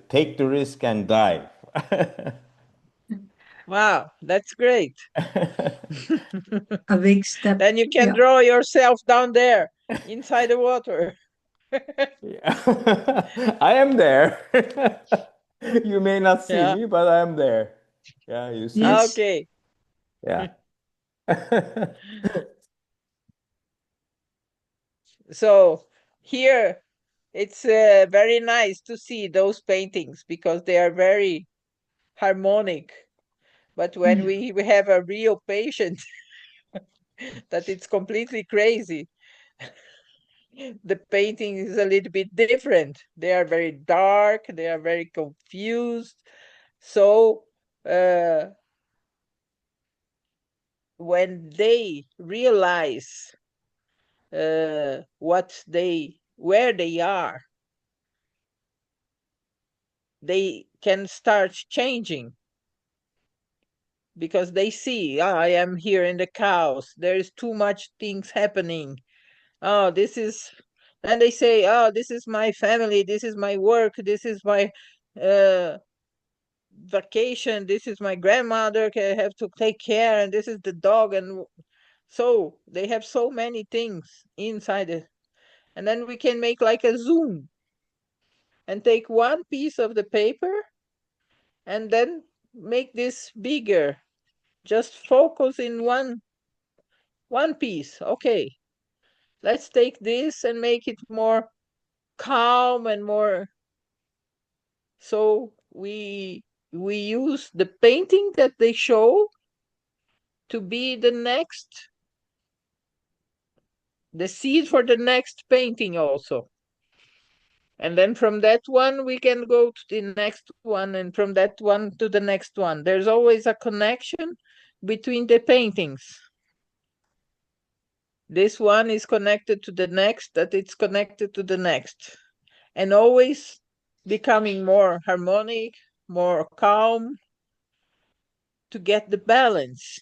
take the risk and dive. Wow, that's great. A big step. Then you can draw yourself down there inside the water. I am there. You may not see me, but I am there. Yeah, you see. Yes. Okay. Yeah. So here it's very nice to see those paintings because they are very harmonic. But when we have a real patient that it's completely crazy, the painting is a little bit different. They are very dark, they are very confused. So when they realize where they are, they can start changing because they see, I am here in the chaos. There is too much things happening. Oh, this is, and they say, oh, this is my family, this is my work, this is my vacation, this is my grandmother, I have to take care, and this is the dog. And so they have so many things inside And then we can make like a zoom and take one piece of the paper and then make this bigger. Just focus in one piece. Okay, let's take this and make it more calm and more. So we use the painting that they show to be the seed for the next painting also. And then from that one, we can go to the next one, and from that one to the next one. There's always a connection between the paintings. This one is connected to the next, that it's connected to the next. And always becoming more harmonic, more calm, to get the balance.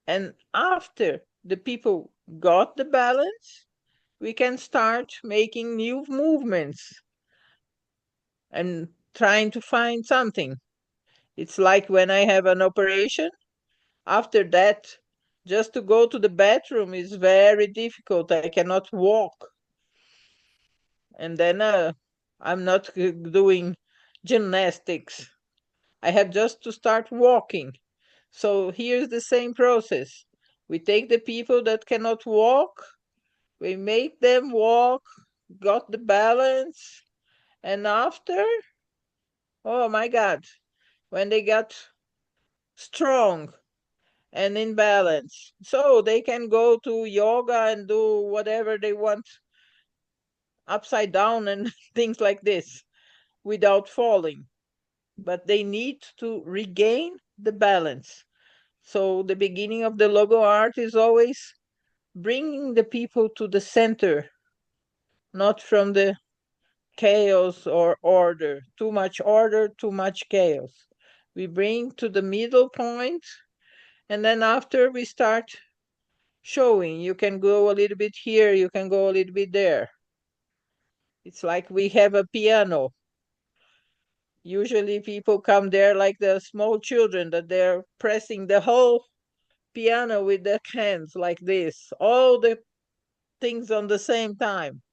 And after the people got the balance, we can start making new movements and trying to find something. It's like when I have an operation, after that, just to go to the bathroom is very difficult. I cannot walk. And then I'm not doing gymnastics. I have just to start walking. So here's the same process. We take the people that cannot walk, we make them walk, got the balance, and after, oh my God, when they got strong and in balance, so they can go to yoga and do whatever they want upside down and things like this without falling. But they need to regain the balance. So the beginning of the logo art is always bringing the people to the center, not from the chaos or order. Too much order, too much chaos. We bring to the middle point, and then after we start showing. You can go a little bit here, you can go a little bit there. It's like we have a piano. Usually people come there like the small children, that they're pressing the whole piano with their hands like this, all the things on the same time,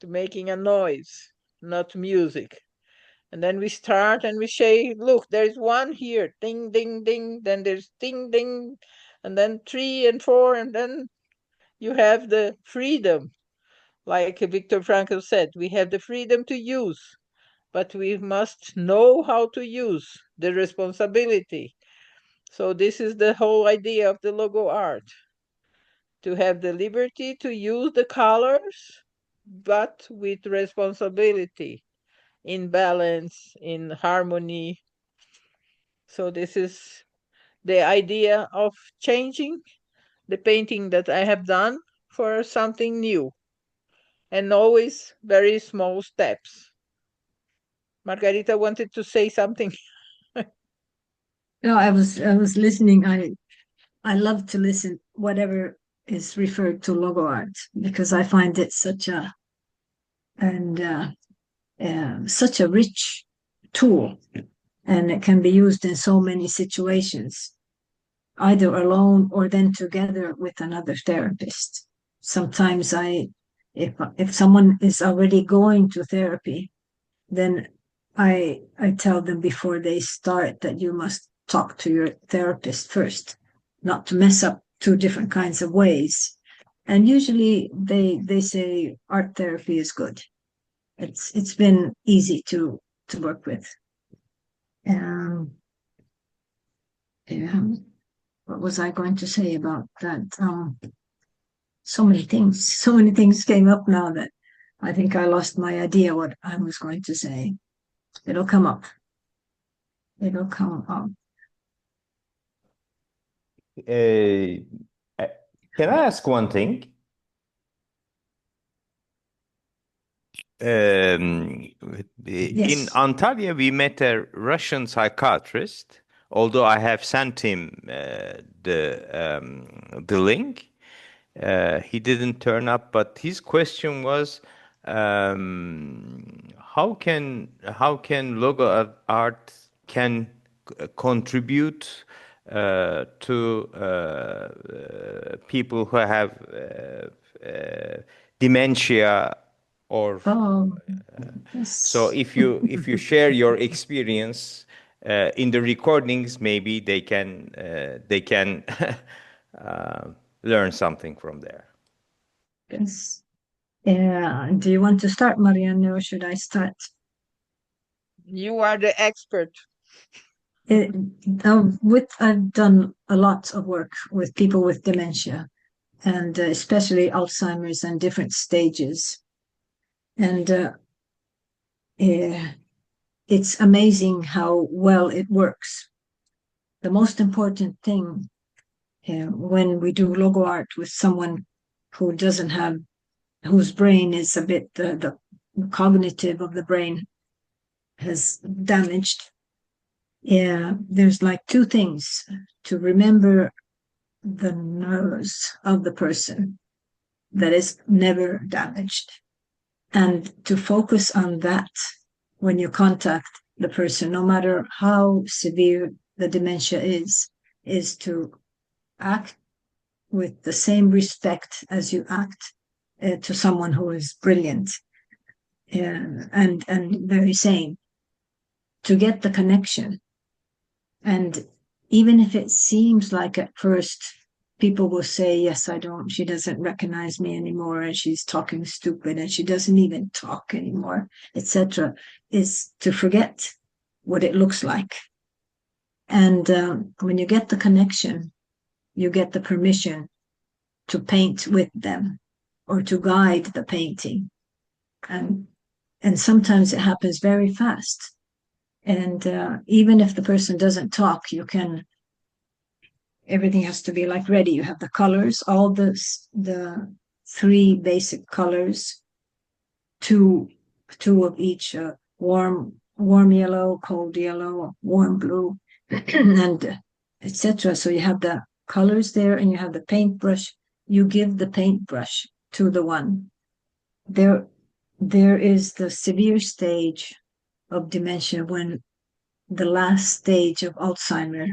to making a noise, not music. And then we start and we say, look, there's one here, ding, ding, ding, then there's ding, ding, and then 3 and 4, and then you have the freedom. Like Viktor Frankl said, we have the freedom to use, but we must know how to use the responsibility. So this is the whole idea of the logo art, to have the liberty to use the colors, but with responsibility, in balance, in harmony. So this is the idea of changing the painting that I have done for something new, and always very small steps. Margarita wanted to say something. No, I was listening. I love to listen whatever is referred to logo art, because I find it such a such a rich tool, and it can be used in so many situations, either alone or then together with another therapist. Sometimes if someone is already going to therapy, then I tell them before they start that you must talk to your therapist first, not to mess up 2 different kinds of ways. And usually they say art therapy is good. It's been easy to work with. Yeah. What was I going to say about that? So many things came up now that I think I lost my idea what I was going to say. It'll come up. It'll come up. Can I ask one thing? In Yes. Antalya, we met a Russian psychiatrist. Although I have sent him the link, he didn't turn up. But his question was, how can logo art can contribute to people who have dementia or Yes. so if you share your experience in the recordings, maybe they can learn something from there. Yes. Do you want to start, Marianne, or should I start? You are the expert. I've done a lot of work with people with dementia, and especially Alzheimer's and different stages. And it's amazing how well it works. The most important thing when we do logo art with someone who doesn't have, whose brain is a bit, the cognitive of the brain has damaged. There's like two things: to remember the nerves of the person that is never damaged, and to focus on that when you contact the person, no matter how severe the dementia is to act with the same respect as you act to someone who is brilliant and very sane, to get the connection. And even if it seems like at first people will say, yes, she doesn't recognize me anymore, and she's talking stupid, and she doesn't even talk anymore, etc., is to forget what it looks like. And when you get the connection, you get the permission to paint with them or to guide the painting. And sometimes it happens very fast. And even if the person doesn't talk, everything has to be like ready. You have the colors, all the three basic colors, two of each, warm yellow, cold yellow, warm blue, and etc. So you have the colors there, and you have the paintbrush. You give the paintbrush to the one. There is the severe stage of dementia when the last stage of Alzheimer,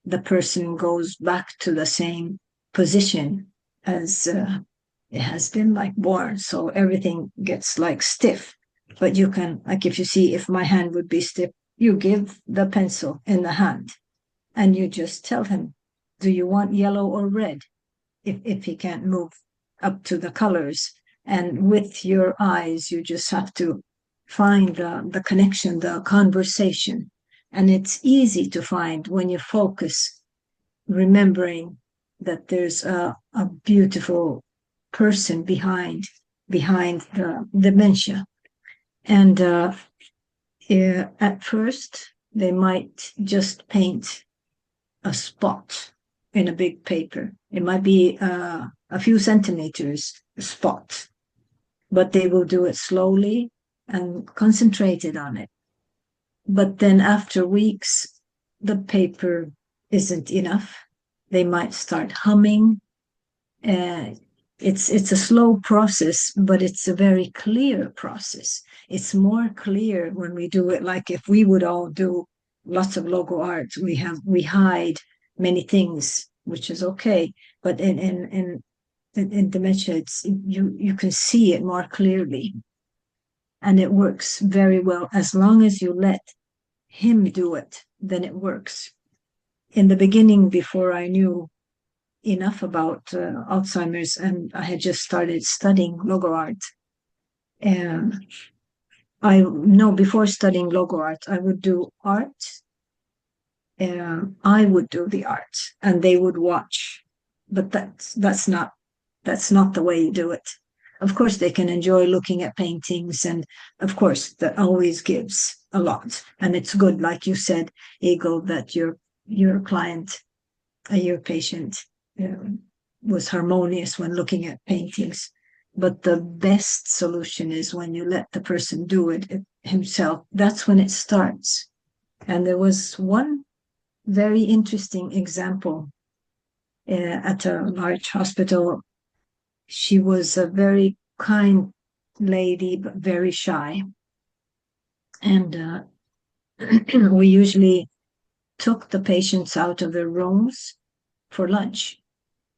the person goes back to the same position as it has been like born. So everything gets like stiff. But you can, like if you see if my hand would be stiff, you give the pencil in the hand and you just tell him, do you want yellow or red? If he can't move up to the colors. And with your eyes, you just have to find the connection, the conversation. And it's easy to find when you focus, remembering that there's a beautiful person behind the dementia. And at first, they might just paint a spot in a big paper. It might be a few centimeters spot, but they will do it slowly and concentrated on it. But then after weeks, the paper isn't enough. They might start humming. It's a slow process, but it's a very clear process. It's more clear when we do it. Like if we would all do lots of logo art, we hide many things, which is okay. But in dementia, you can see it more clearly, and it works very well as long as you let him do it. Then it works. In the beginning, before I knew enough about Alzheimer's, and I had just started studying logo art, and before studying logo art, I would do art. I would do the art, and they would watch. But that's not the way you do it. Of course, they can enjoy looking at paintings, and of course, that always gives a lot. And it's good, like you said, Eagle, that your client, your patient, was harmonious when looking at paintings. But the best solution is when you let the person do it himself. That's when it starts. And there was one very interesting example at a large hospital. She was a very kind lady, but very shy. And we usually took the patients out of their rooms for lunch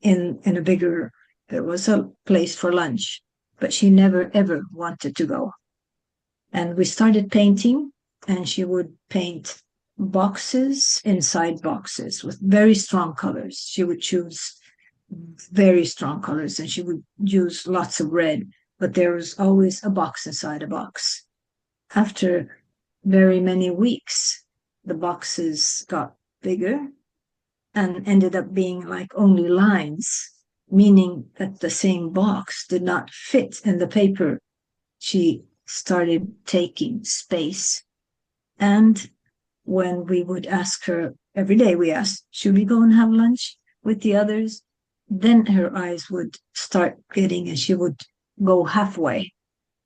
in a bigger, there was a place for lunch. but she never ever wanted to go. And we started painting, and she would paint boxes inside boxes with very strong colors. She would choose very strong colors, and she would use lots of red, but there was always a box inside a box. After very many weeks, the boxes got bigger and ended up being like only lines, meaning that the same box did not fit in the paper. She started taking space. And when we would ask her every day, we asked, should we go and have lunch with the others? Then her eyes would start getting, and she would go halfway.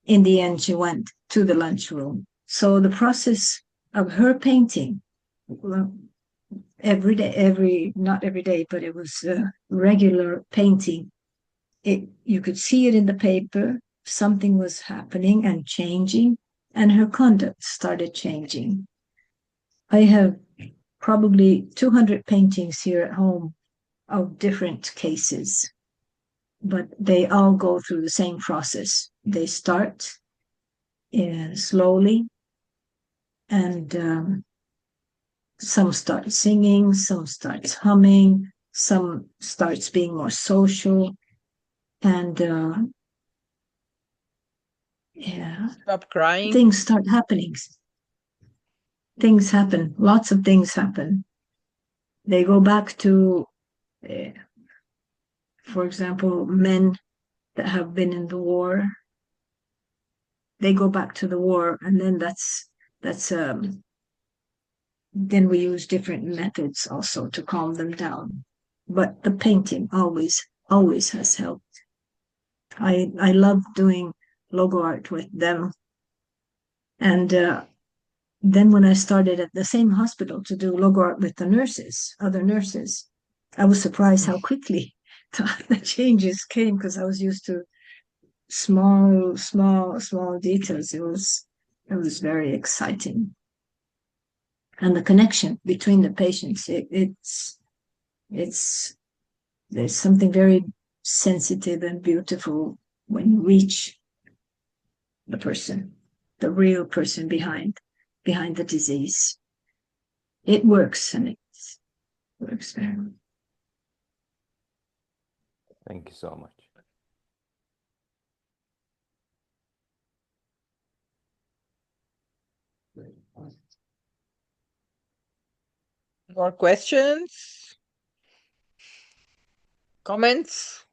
In the end, she went to the lunchroom. So the process of her painting, every day, not every day, but it was regular painting. You could see it in the paper. Something was happening and changing, and her conduct started changing. I have probably 200 paintings here at home of different cases, but they all go through the same process. They start slowly, and some start singing, some starts humming, some starts being more social, and Stop crying. things start happening. Things happen. Lots of things happen. They go back to, for example, men that have been in the war. They go back to the war, and then then we use different methods also to calm them down. But the painting always has helped. I love doing logo art with them. And then when I started at the same hospital to do logo art with the other nurses, I was surprised how quickly the changes came, because I was used to small details. It was very exciting. And the connection between the patients, there's something very sensitive and beautiful when you reach the person, the real person behind the disease. It works, and it works very well. Thank you so much. More questions? Comments?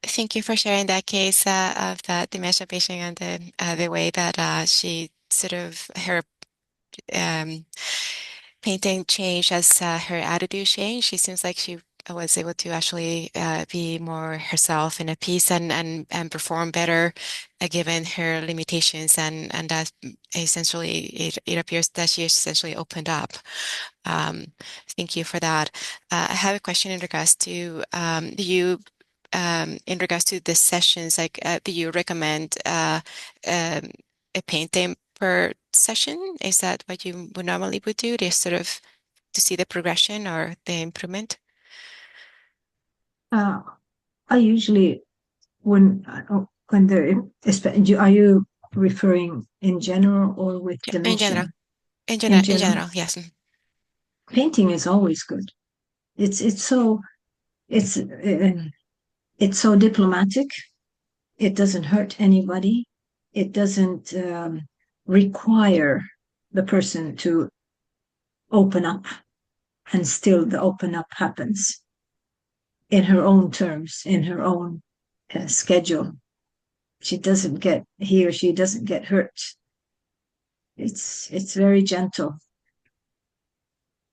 Thank you for sharing that case of the dementia patient and the way that she sort of her painting changed as her attitude changed. She seems like she was able to actually be more herself in a piece and perform better given her limitations, and that essentially it appears that she essentially opened up. Thank you for that. I have a question in regards to in regards to the sessions, like do you recommend a painting per session? Is that what you would normally would do to sort of to see the progression or the improvement? I usually, when there, are you referring in general or with dementia? In general, yes. Painting is always good. It's so diplomatic. It doesn't hurt anybody. It doesn't require the person to open up, and still the open up happens in her own terms, in her own schedule. He or she doesn't get hurt. It's very gentle.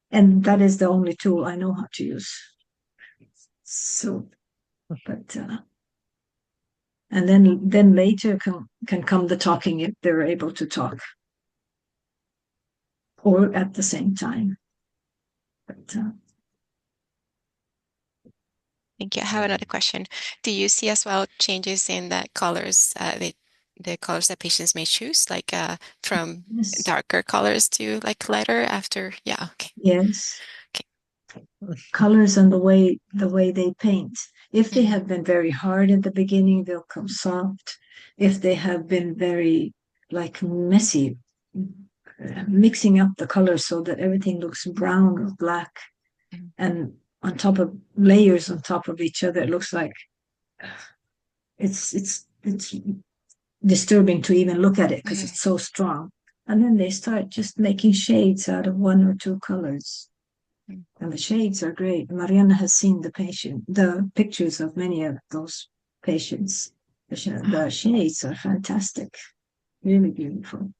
And that is the only tool I know how to use. So, but and then later can come the talking, if they're able to talk, or at the same time. But thank you. I have another question. Do you see as well changes in the colors, the colors that patients may choose, like from darker colors to like lighter after? Yeah. Okay. Yes. Okay. colors and the way they paint. If they have been very hard at the beginning, they'll come soft. If they have been very like messy, mixing up the colors so that everything looks brown or black, and on top of layers on top of each other, it looks like it's disturbing to even look at it because it's so strong. And then they start just making shades out of one or two colors. And the shades are great. Marianne has seen the pictures of many of those patients. The shades are fantastic, really beautiful,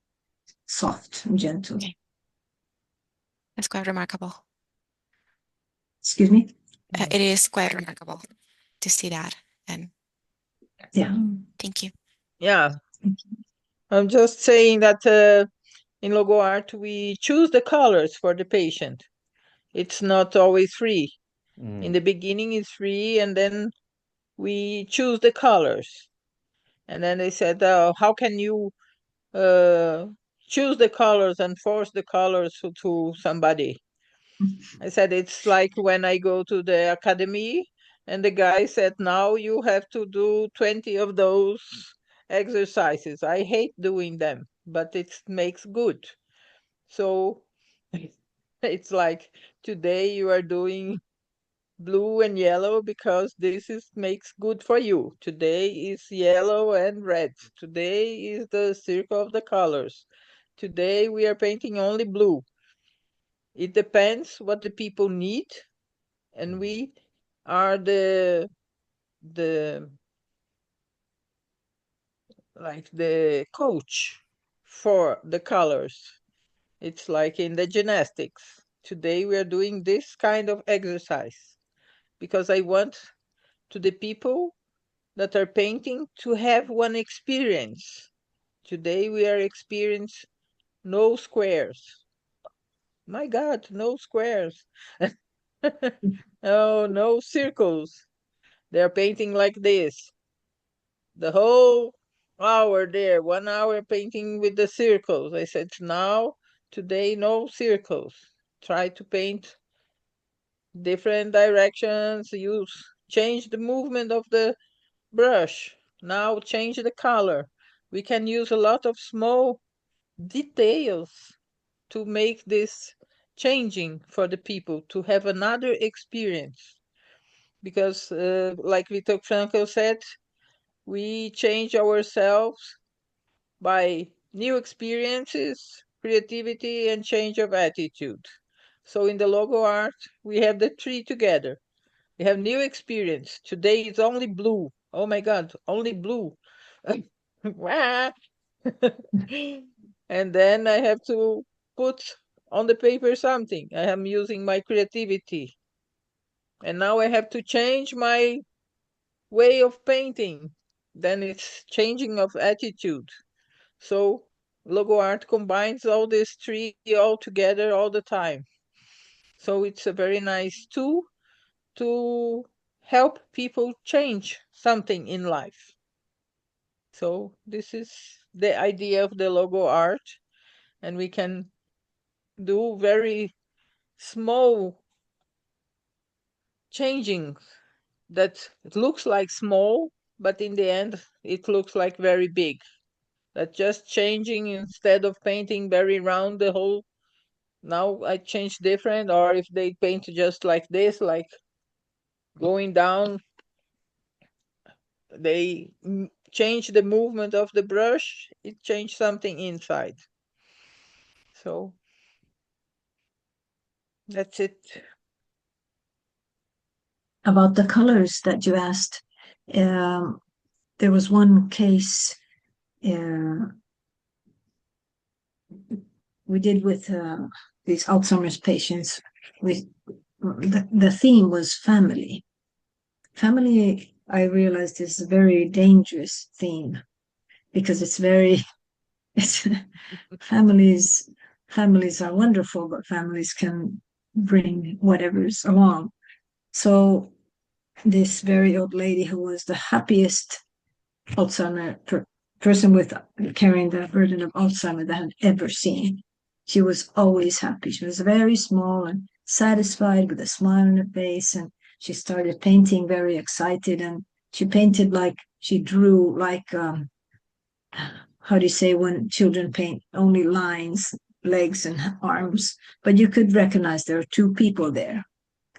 soft and gentle. Okay. That's quite remarkable. Excuse me? It is quite remarkable to see that. And yeah, thank you. Yeah, I'm just saying that in logo art we choose the colors for the patient. It's not always free. In the beginning it's free, and then we choose the colors. And then they said, how can you choose the colors and force the colors to somebody? I said, it's like when I go to the academy and the guy said, now you have to do 20 of those exercises. I hate doing them, but it makes good. So it's like today you are doing blue and yellow because makes good for you. Today is yellow and red. Today is the circle of the colors. Today we are painting only blue. It depends what the people need, and we are the like the coach for the colors. It's like in the gymnastics. Today we are doing this kind of exercise because I want to the people that are painting to have one experience. Today we are experience no squares. My God, no squares. Oh, no circles. They're painting like this. The whole hour there, 1 hour painting with the circles. I said, now, today, no circles. Try to paint different directions, change the movement of the brush. Now change the color. We can use a lot of small details to make this changing for the people, to have another experience. Because like Viktor Frankl said, we change ourselves by new experiences, creativity, and change of attitude. So in the logo art, we have the three together. We have new experience. Today it's only blue. Oh my God, only blue. And then I have to put on the paper something. I am using my creativity. And now I have to change my way of painting. Then it's changing of attitude. So logo art combines all these three all together all the time. So it's a very nice tool to help people change something in life. So this is the idea of the logo art, and we can do very small changing that it looks like small, but in the end it looks like very big. That just changing, instead of painting very round the whole, now I change different, or if they paint just like this, like going down, they change the movement of the brush, it changed something inside. So that's it. About the colors that you asked, there was one case we did with these Alzheimer's patients. The theme was family. Family, I realized, is a very dangerous theme because families are wonderful, but families can bring whatever's along. So this very old lady, who was the happiest Alzheimer person with carrying the burden of Alzheimer that I had ever seen. She was always happy. She was very small and satisfied with a smile on her face, and she started painting very excited, and she painted like she drew like how do you say when children paint only lines, legs and arms, but you could recognize there are two people there,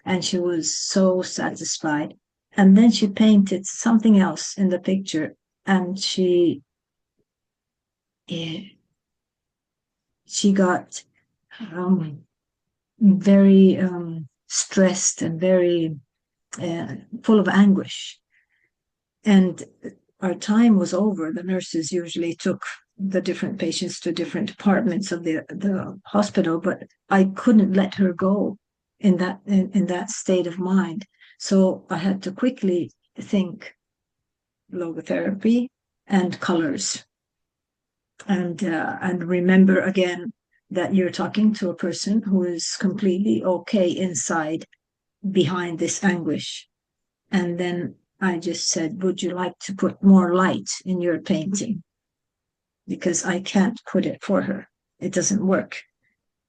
and she was so satisfied. And then she painted something else in the picture, and she got very stressed and very full of anguish. And our time was over. The nurses usually took the different patients to different departments of the hospital, but I couldn't let her go in that state of mind. So I had to quickly think logotherapy and colors, and remember again that you're talking to a person who is completely okay inside behind this anguish. And then I just said, would you like to put more light in your painting? Because I can't put it for her. It doesn't work.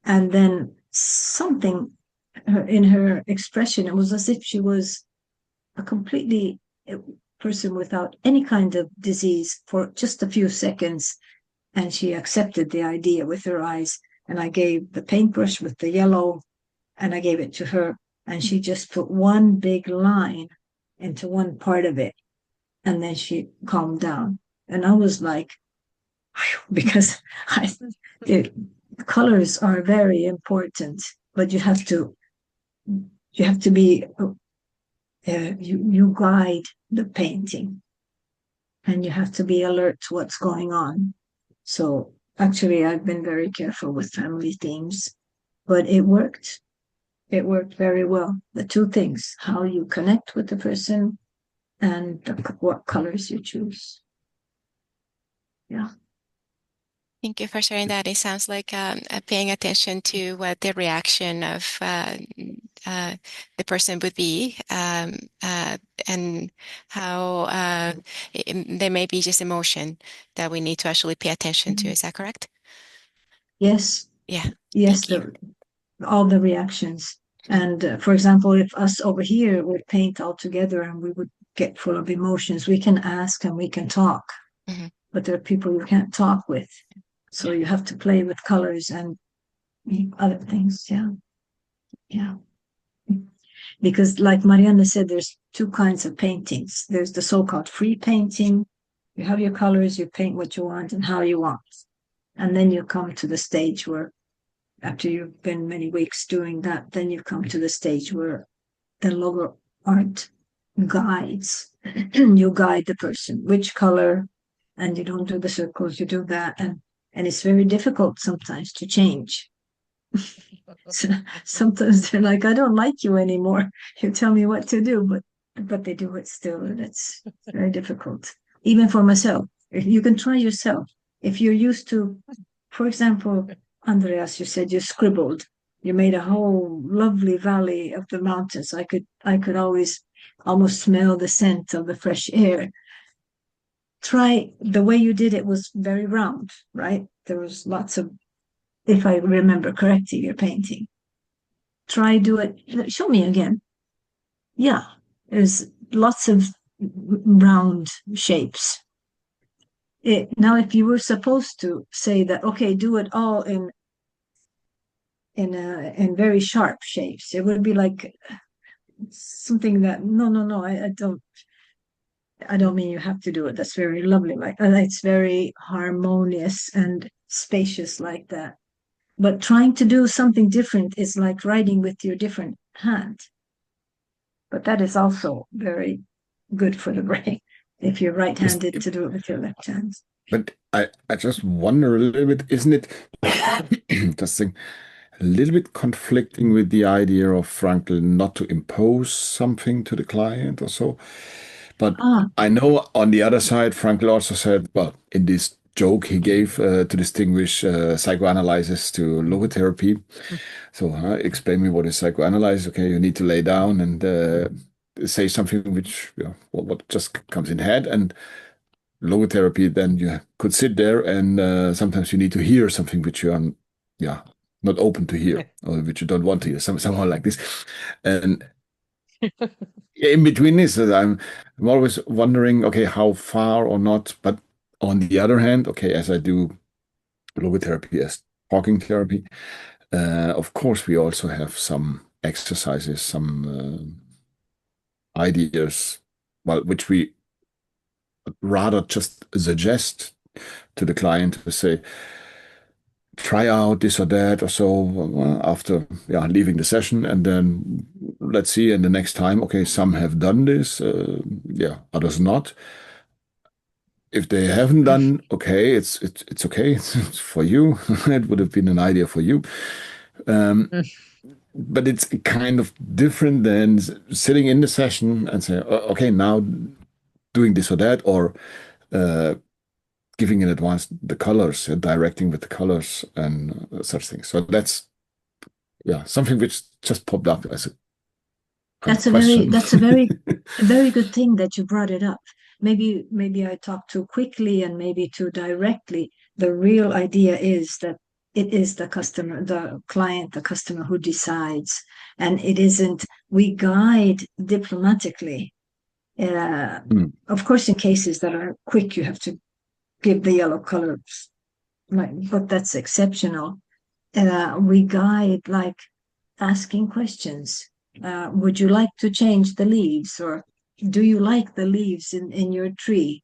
And then something in her expression, it was as if she was a completely person without any kind of disease for just a few seconds. And she accepted the idea with her eyes. And I gave the paintbrush with the yellow, and I gave it to her. And she just put one big line into one part of it. And then she calmed down. And I was like, because the colors are very important, but you have to be, you guide the painting, and you have to be alert to what's going on. So actually, I've been very careful with family themes, but it worked. It worked very well. The two things, how you connect with the person and what colors you choose. Yeah. Thank you for sharing that. It sounds like paying attention to what the reaction of the person would be, and how there may be just emotion that we need to actually pay attention to. Is that correct? Yes. Yeah. Yes, all the reactions. And for example, if us over here would paint all together and we would get full of emotions, we can ask and we can talk. Mm-hmm. But there are people you can't talk with. So you have to play with colors and other things. Yeah. Yeah. Because like Marianne said, there's two kinds of paintings. There's the so-called free painting. You have your colors, you paint what you want and how you want. And then you come to the stage where, after you've been many weeks doing that, then you come to the stage where the logo art guides. You guide the person, which color, and you don't do the circles, you do that. And it's very difficult sometimes to change. So sometimes they're like, I don't like you anymore. You tell me what to do, but they do it still. And it's very difficult. Even for myself, you can try yourself. If you're used to, for example, Andreas, you said you scribbled. You made a whole lovely valley of the mountains. I could always almost smell the scent of the fresh air. Try the way you did it was very round, right? There was lots of, if I remember correctly, your painting. Try do it. Show me again. Yeah, there's lots of round shapes. Now, if you were supposed to say that, okay, do it all in very sharp shapes, it would be like something that no, I don't mean you have to do it. That's very lovely. Like it's very harmonious and spacious like that. But trying to do something different is like writing with your different hand. But that is also very good for the brain if you're right-handed to do it with your left hand. But I just wonder a little bit, isn't it just think a little bit conflicting with the idea of Frankl not to impose something to the client or so? But I know on the other side, Frankl also said, well, in this joke he gave to distinguish psychoanalysis to logotherapy. So explain me what is psychoanalysis. Okay, you need to lay down and say something which, what just comes in head. And logotherapy, then you could sit there and sometimes you need to hear something which you are not open to hear, or which you don't want to hear, somehow like this. And in between this, I'm always wondering, okay, how far or not. But on the other hand, okay, as I do logotherapy as talking therapy, of course, we also have some exercises, some ideas, well, which we rather just suggest to the client to say, try out this or that or so after leaving the session, and then let's see. And the next time, okay, some have done this, others not. If they haven't done, okay, it's okay. It's for you. It would have been an idea for you. But it's kind of different than sitting in the session and say, okay, now doing this or that, or giving in advance the colors, directing with the colors and such things. So that's something which just popped up as a That's a very good thing that you brought it up. Maybe I talked too quickly and maybe too directly. The real idea is that it is the customer, the client, the customer who decides, and it isn't. We guide diplomatically. Of course, in cases that are quick, you have to give the yellow colors, but that's exceptional. We guide like asking questions. Would you like to change the leaves, or do you like the leaves in your tree?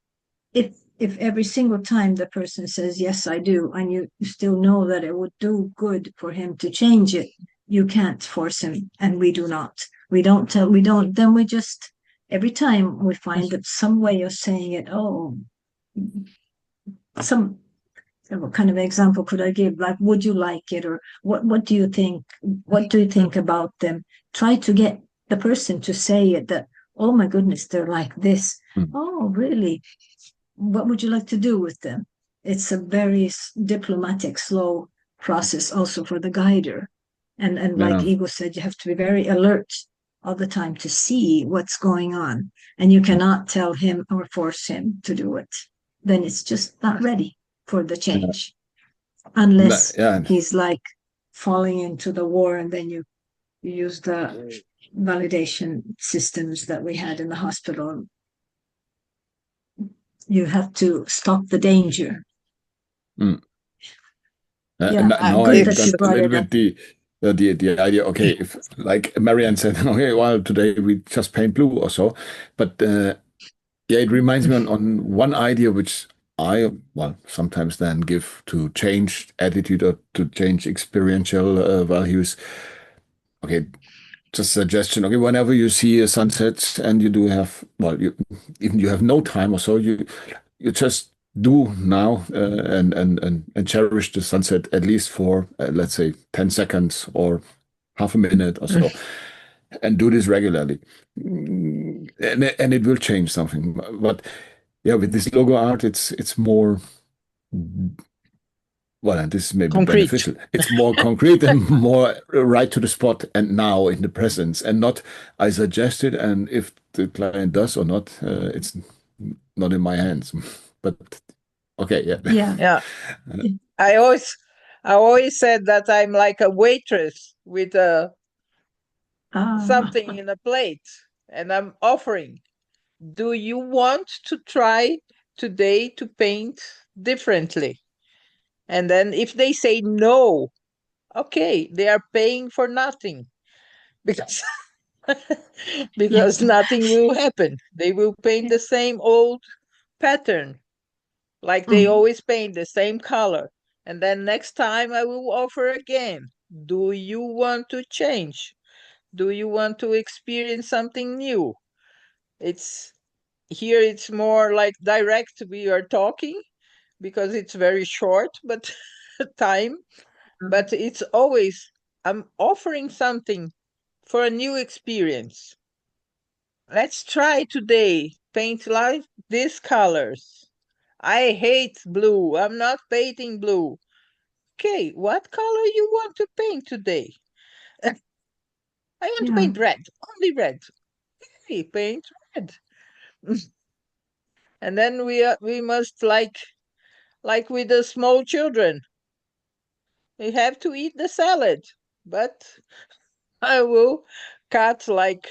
If every single time the person says yes, I do, and you still know that it would do good for him to change it, you can't force him, and we do not. We don't tell. We don't. Then we just every time we find that some way of saying it. Oh, some what kind of example could I give? Like, would you like it? Or what do you think? What do you think about them? Try to get the person to say it that, oh my goodness, they're like this. Oh, really? What would you like to do with them? It's a very diplomatic, slow process also for the guider. And like Igor said, you have to be very alert all the time to see what's going on. And you cannot tell him or force him to do it. Then it's just not ready for the change, unless he's like falling into the war, and then you use the validation systems that we had in the hospital. You have to stop the danger. Now I got a little bit the idea. Okay, if like Marianne said, okay, well, today we just paint blue or so, but it reminds me on one idea which I sometimes then give to change attitude or to change experiential values. Okay, just suggestion. Okay, whenever you see a sunset and you do have even you have no time or so, you just do now and cherish the sunset at least for let's say 10 seconds or half a minute or so, and do this regularly, and it will change something. But with this logo art, it's more, and this may be concrete. beneficial. It's more concrete and more right to the spot and now in the presence, and not I suggested, and if the client does or not, it's not in my hands. But okay, yeah. I always said that I'm like a waitress with something in a plate, and I'm offering. Do you want to try today to paint differently? And then if they say no, okay, they are paying for nothing, because nothing will happen. They will paint the same old pattern, like they always paint the same color. And then next time I will offer again. Do you want to change? Do you want to experience something new? It's more like direct. We are talking because it's very short, but time. But it's always, I'm offering something for a new experience. Let's try today. Paint like these colors. I hate blue. I'm not painting blue. Okay, what color you want to paint today? I want to paint red. Only red. Okay, paint red. And then we must like with the small children. I have to eat the salad, but I will cut like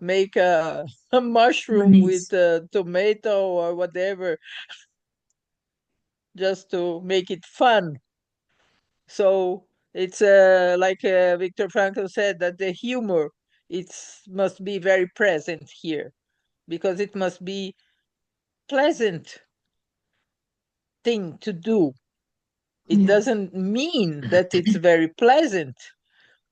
make a mushroom with tomato or whatever, just to make it fun. So it's like Viktor Frankl said, that the humor must be very present here, because it must be pleasant thing to do. It doesn't mean that it's very pleasant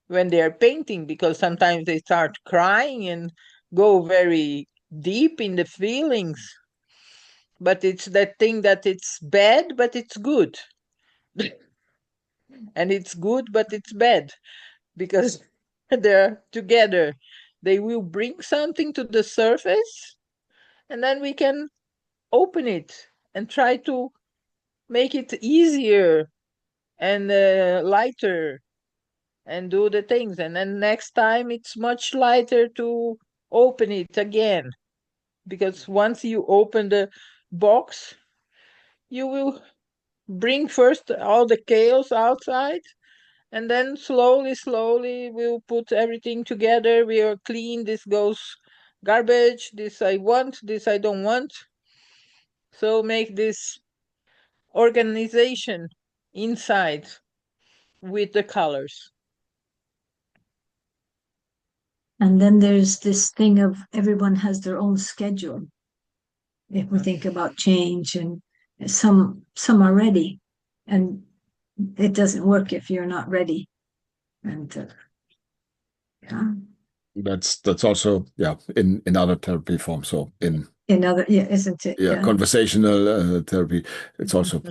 when they are painting, because sometimes they start crying and go very deep in the feelings. But it's that thing that it's bad, but it's good. And it's good, but it's bad, because they're together. They will bring something to the surface, and then we can open it and try to make it easier and lighter and do the things. And then next time it's much lighter to open it again, because once you open the box, you will bring first all the chaos outside, and then slowly we'll put everything together. We are clean, this goes garbage, this I want, this I don't want. So make this organization inside with the colors. And then there's this thing of everyone has their own schedule. If we think about change, and some are ready, and it doesn't work if you're not ready. And yeah. That's also in other therapy forms. So in other, isn't it? Yeah, conversational therapy. It's also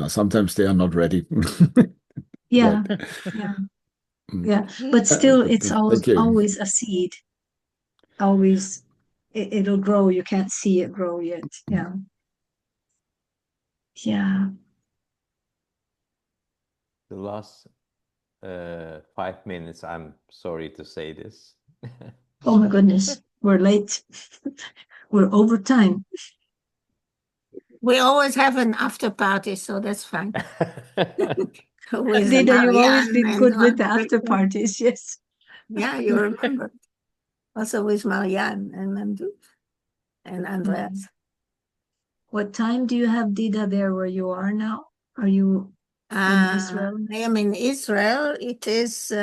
sometimes they are not ready. Yeah, But, yeah. But still, it's thank you. always a seed. Always, it'll grow. You can't see it grow yet. Yeah. Yeah. The last 5 minutes, I'm sorry to say this. Oh my goodness, we're late. We're over time. We always have an after party, so that's fine. With Dida, you've always Marianne been and good with the Margarita. after parties, yes. Yeah, you remember. Also with Marianne and Mandu and Andreas. What time do you have, Dida, there where you are now? Are you in Israel? I am in Israel. It is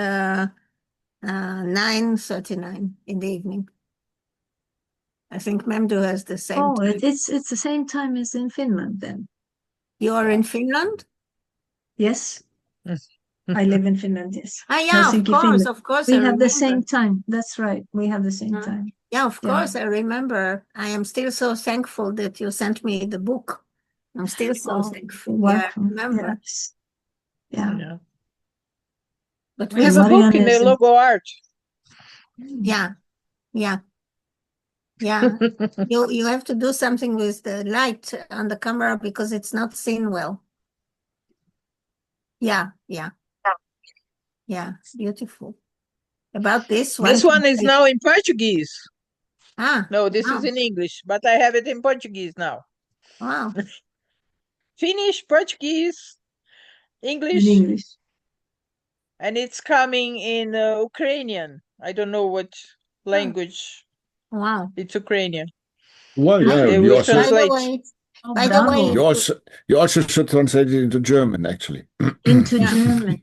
9:39 in the evening. I think Memdu has the same Oh, time. it's the same time as in Finland then. You are in Finland? Yes. I live in Finland, yes. Yeah, Helsinki, Finland. of course. We I have the remember. same time. That's right. We have the same time. Yeah, of course. I remember. I am still so thankful that you sent me the book. I'm still so thankful. Welcome. Yeah, I remember. Yes. Yeah. But We have a book in the logo art. Yeah. You have to do something with the light on the camera because it's not seen well. Yeah, beautiful. About this one. This one is now in Portuguese. No, this wow. is in English, but I have it in Portuguese now. Wow. Finnish, Portuguese, English. In English. And it's coming in Ukrainian. I don't know what language. Wow. It's Ukrainian. Well, yeah, They will translate. By the way, you also should translate it into German, actually. Into German.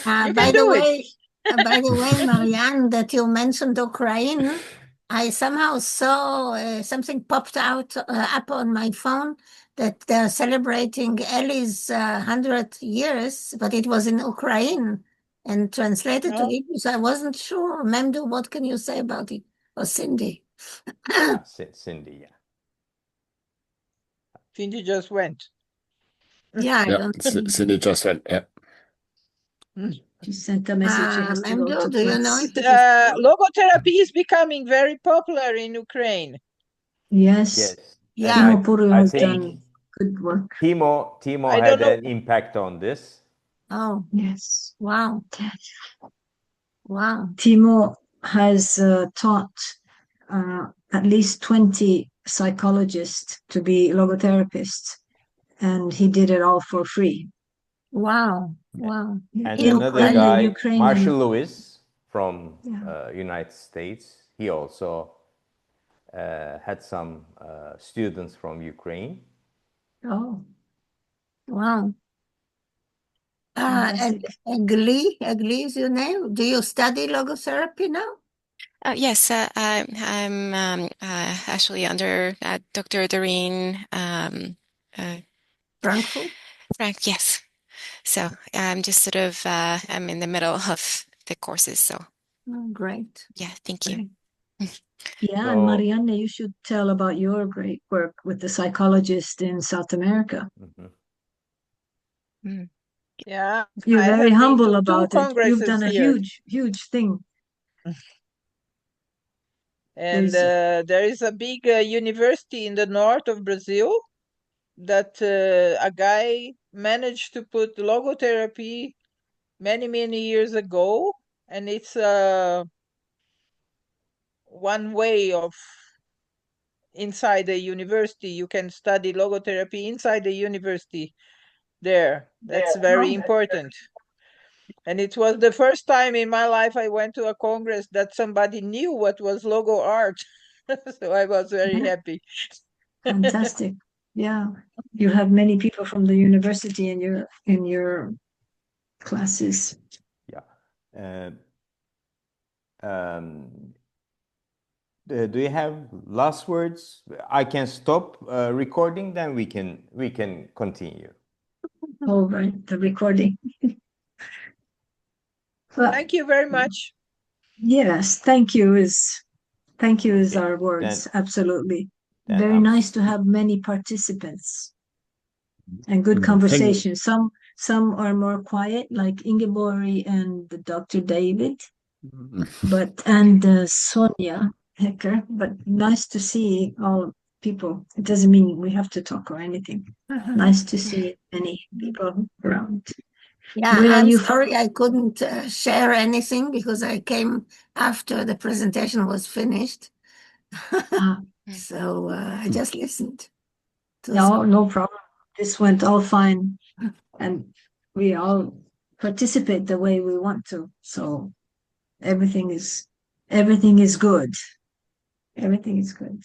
By the way, Marianne, that you mentioned Ukraine, I somehow saw something popped out up on my phone that they're celebrating Ellie's 100 years, but it was in Ukraine and translated to English. I wasn't sure. Memdu, what can you say about it? Or Cindy? Cindy, yeah. Cindy just went. Yeah, Cindy just went. Yeah. She sent a message. Memdu, do you know it? Logotherapy is becoming very popular in Ukraine. Yes. Yeah. Timo Puru I has think done good work. Timo had an impact on this. Oh, yes. Wow. Wow. Timo has taught at least 20 psychologists to be logotherapists, and he did it all for free. Wow. Wow. And In another the guy, Ukrainian- Marshall Lewis from Yeah. United States, he also had some students from Ukraine. Oh, Wow. fantastic. Agli is your name? Do you study logotherapy now? Yes, I'm actually under Dr. Doreen Frankfurt? Frank. Yes, so I'm just sort of I'm in the middle of the courses. So Great. yeah, thank you. Yeah, So- and Marianne, you should tell about your great work with the psychologist in South America. Mm. Yeah, You're I very have been humble to about two it. You've congresses done a here. huge thing. And there is a big university in the north of Brazil that a guy managed to put logotherapy many years ago, and it's one way of inside the university. You can study logotherapy inside the university there. That's very important. And it was the first time in my life I went to a congress that somebody knew what was logo art. So I was very happy. Fantastic. Yeah. You have many people from the university in your classes. Yeah. Do you have last words? I can stop recording, then we can continue. All right, the recording. Well, Thank you very much. yes, thank you is Okay, our words. then- Absolutely. then Very I'm- nice to have many participants and good Thank you. conversation. Some are more quiet, like Ingeborg and Dr. David, and Sonia Hecker. But nice to see all people. It doesn't mean we have to talk or anything. Nice to see many people around. Yeah, Where are I'm you sorry from? I couldn't share anything because I came after the presentation was finished. Ah, So I just listened. no problem. This went all fine, and we all participate the way we want to. So everything is good. Everything is good.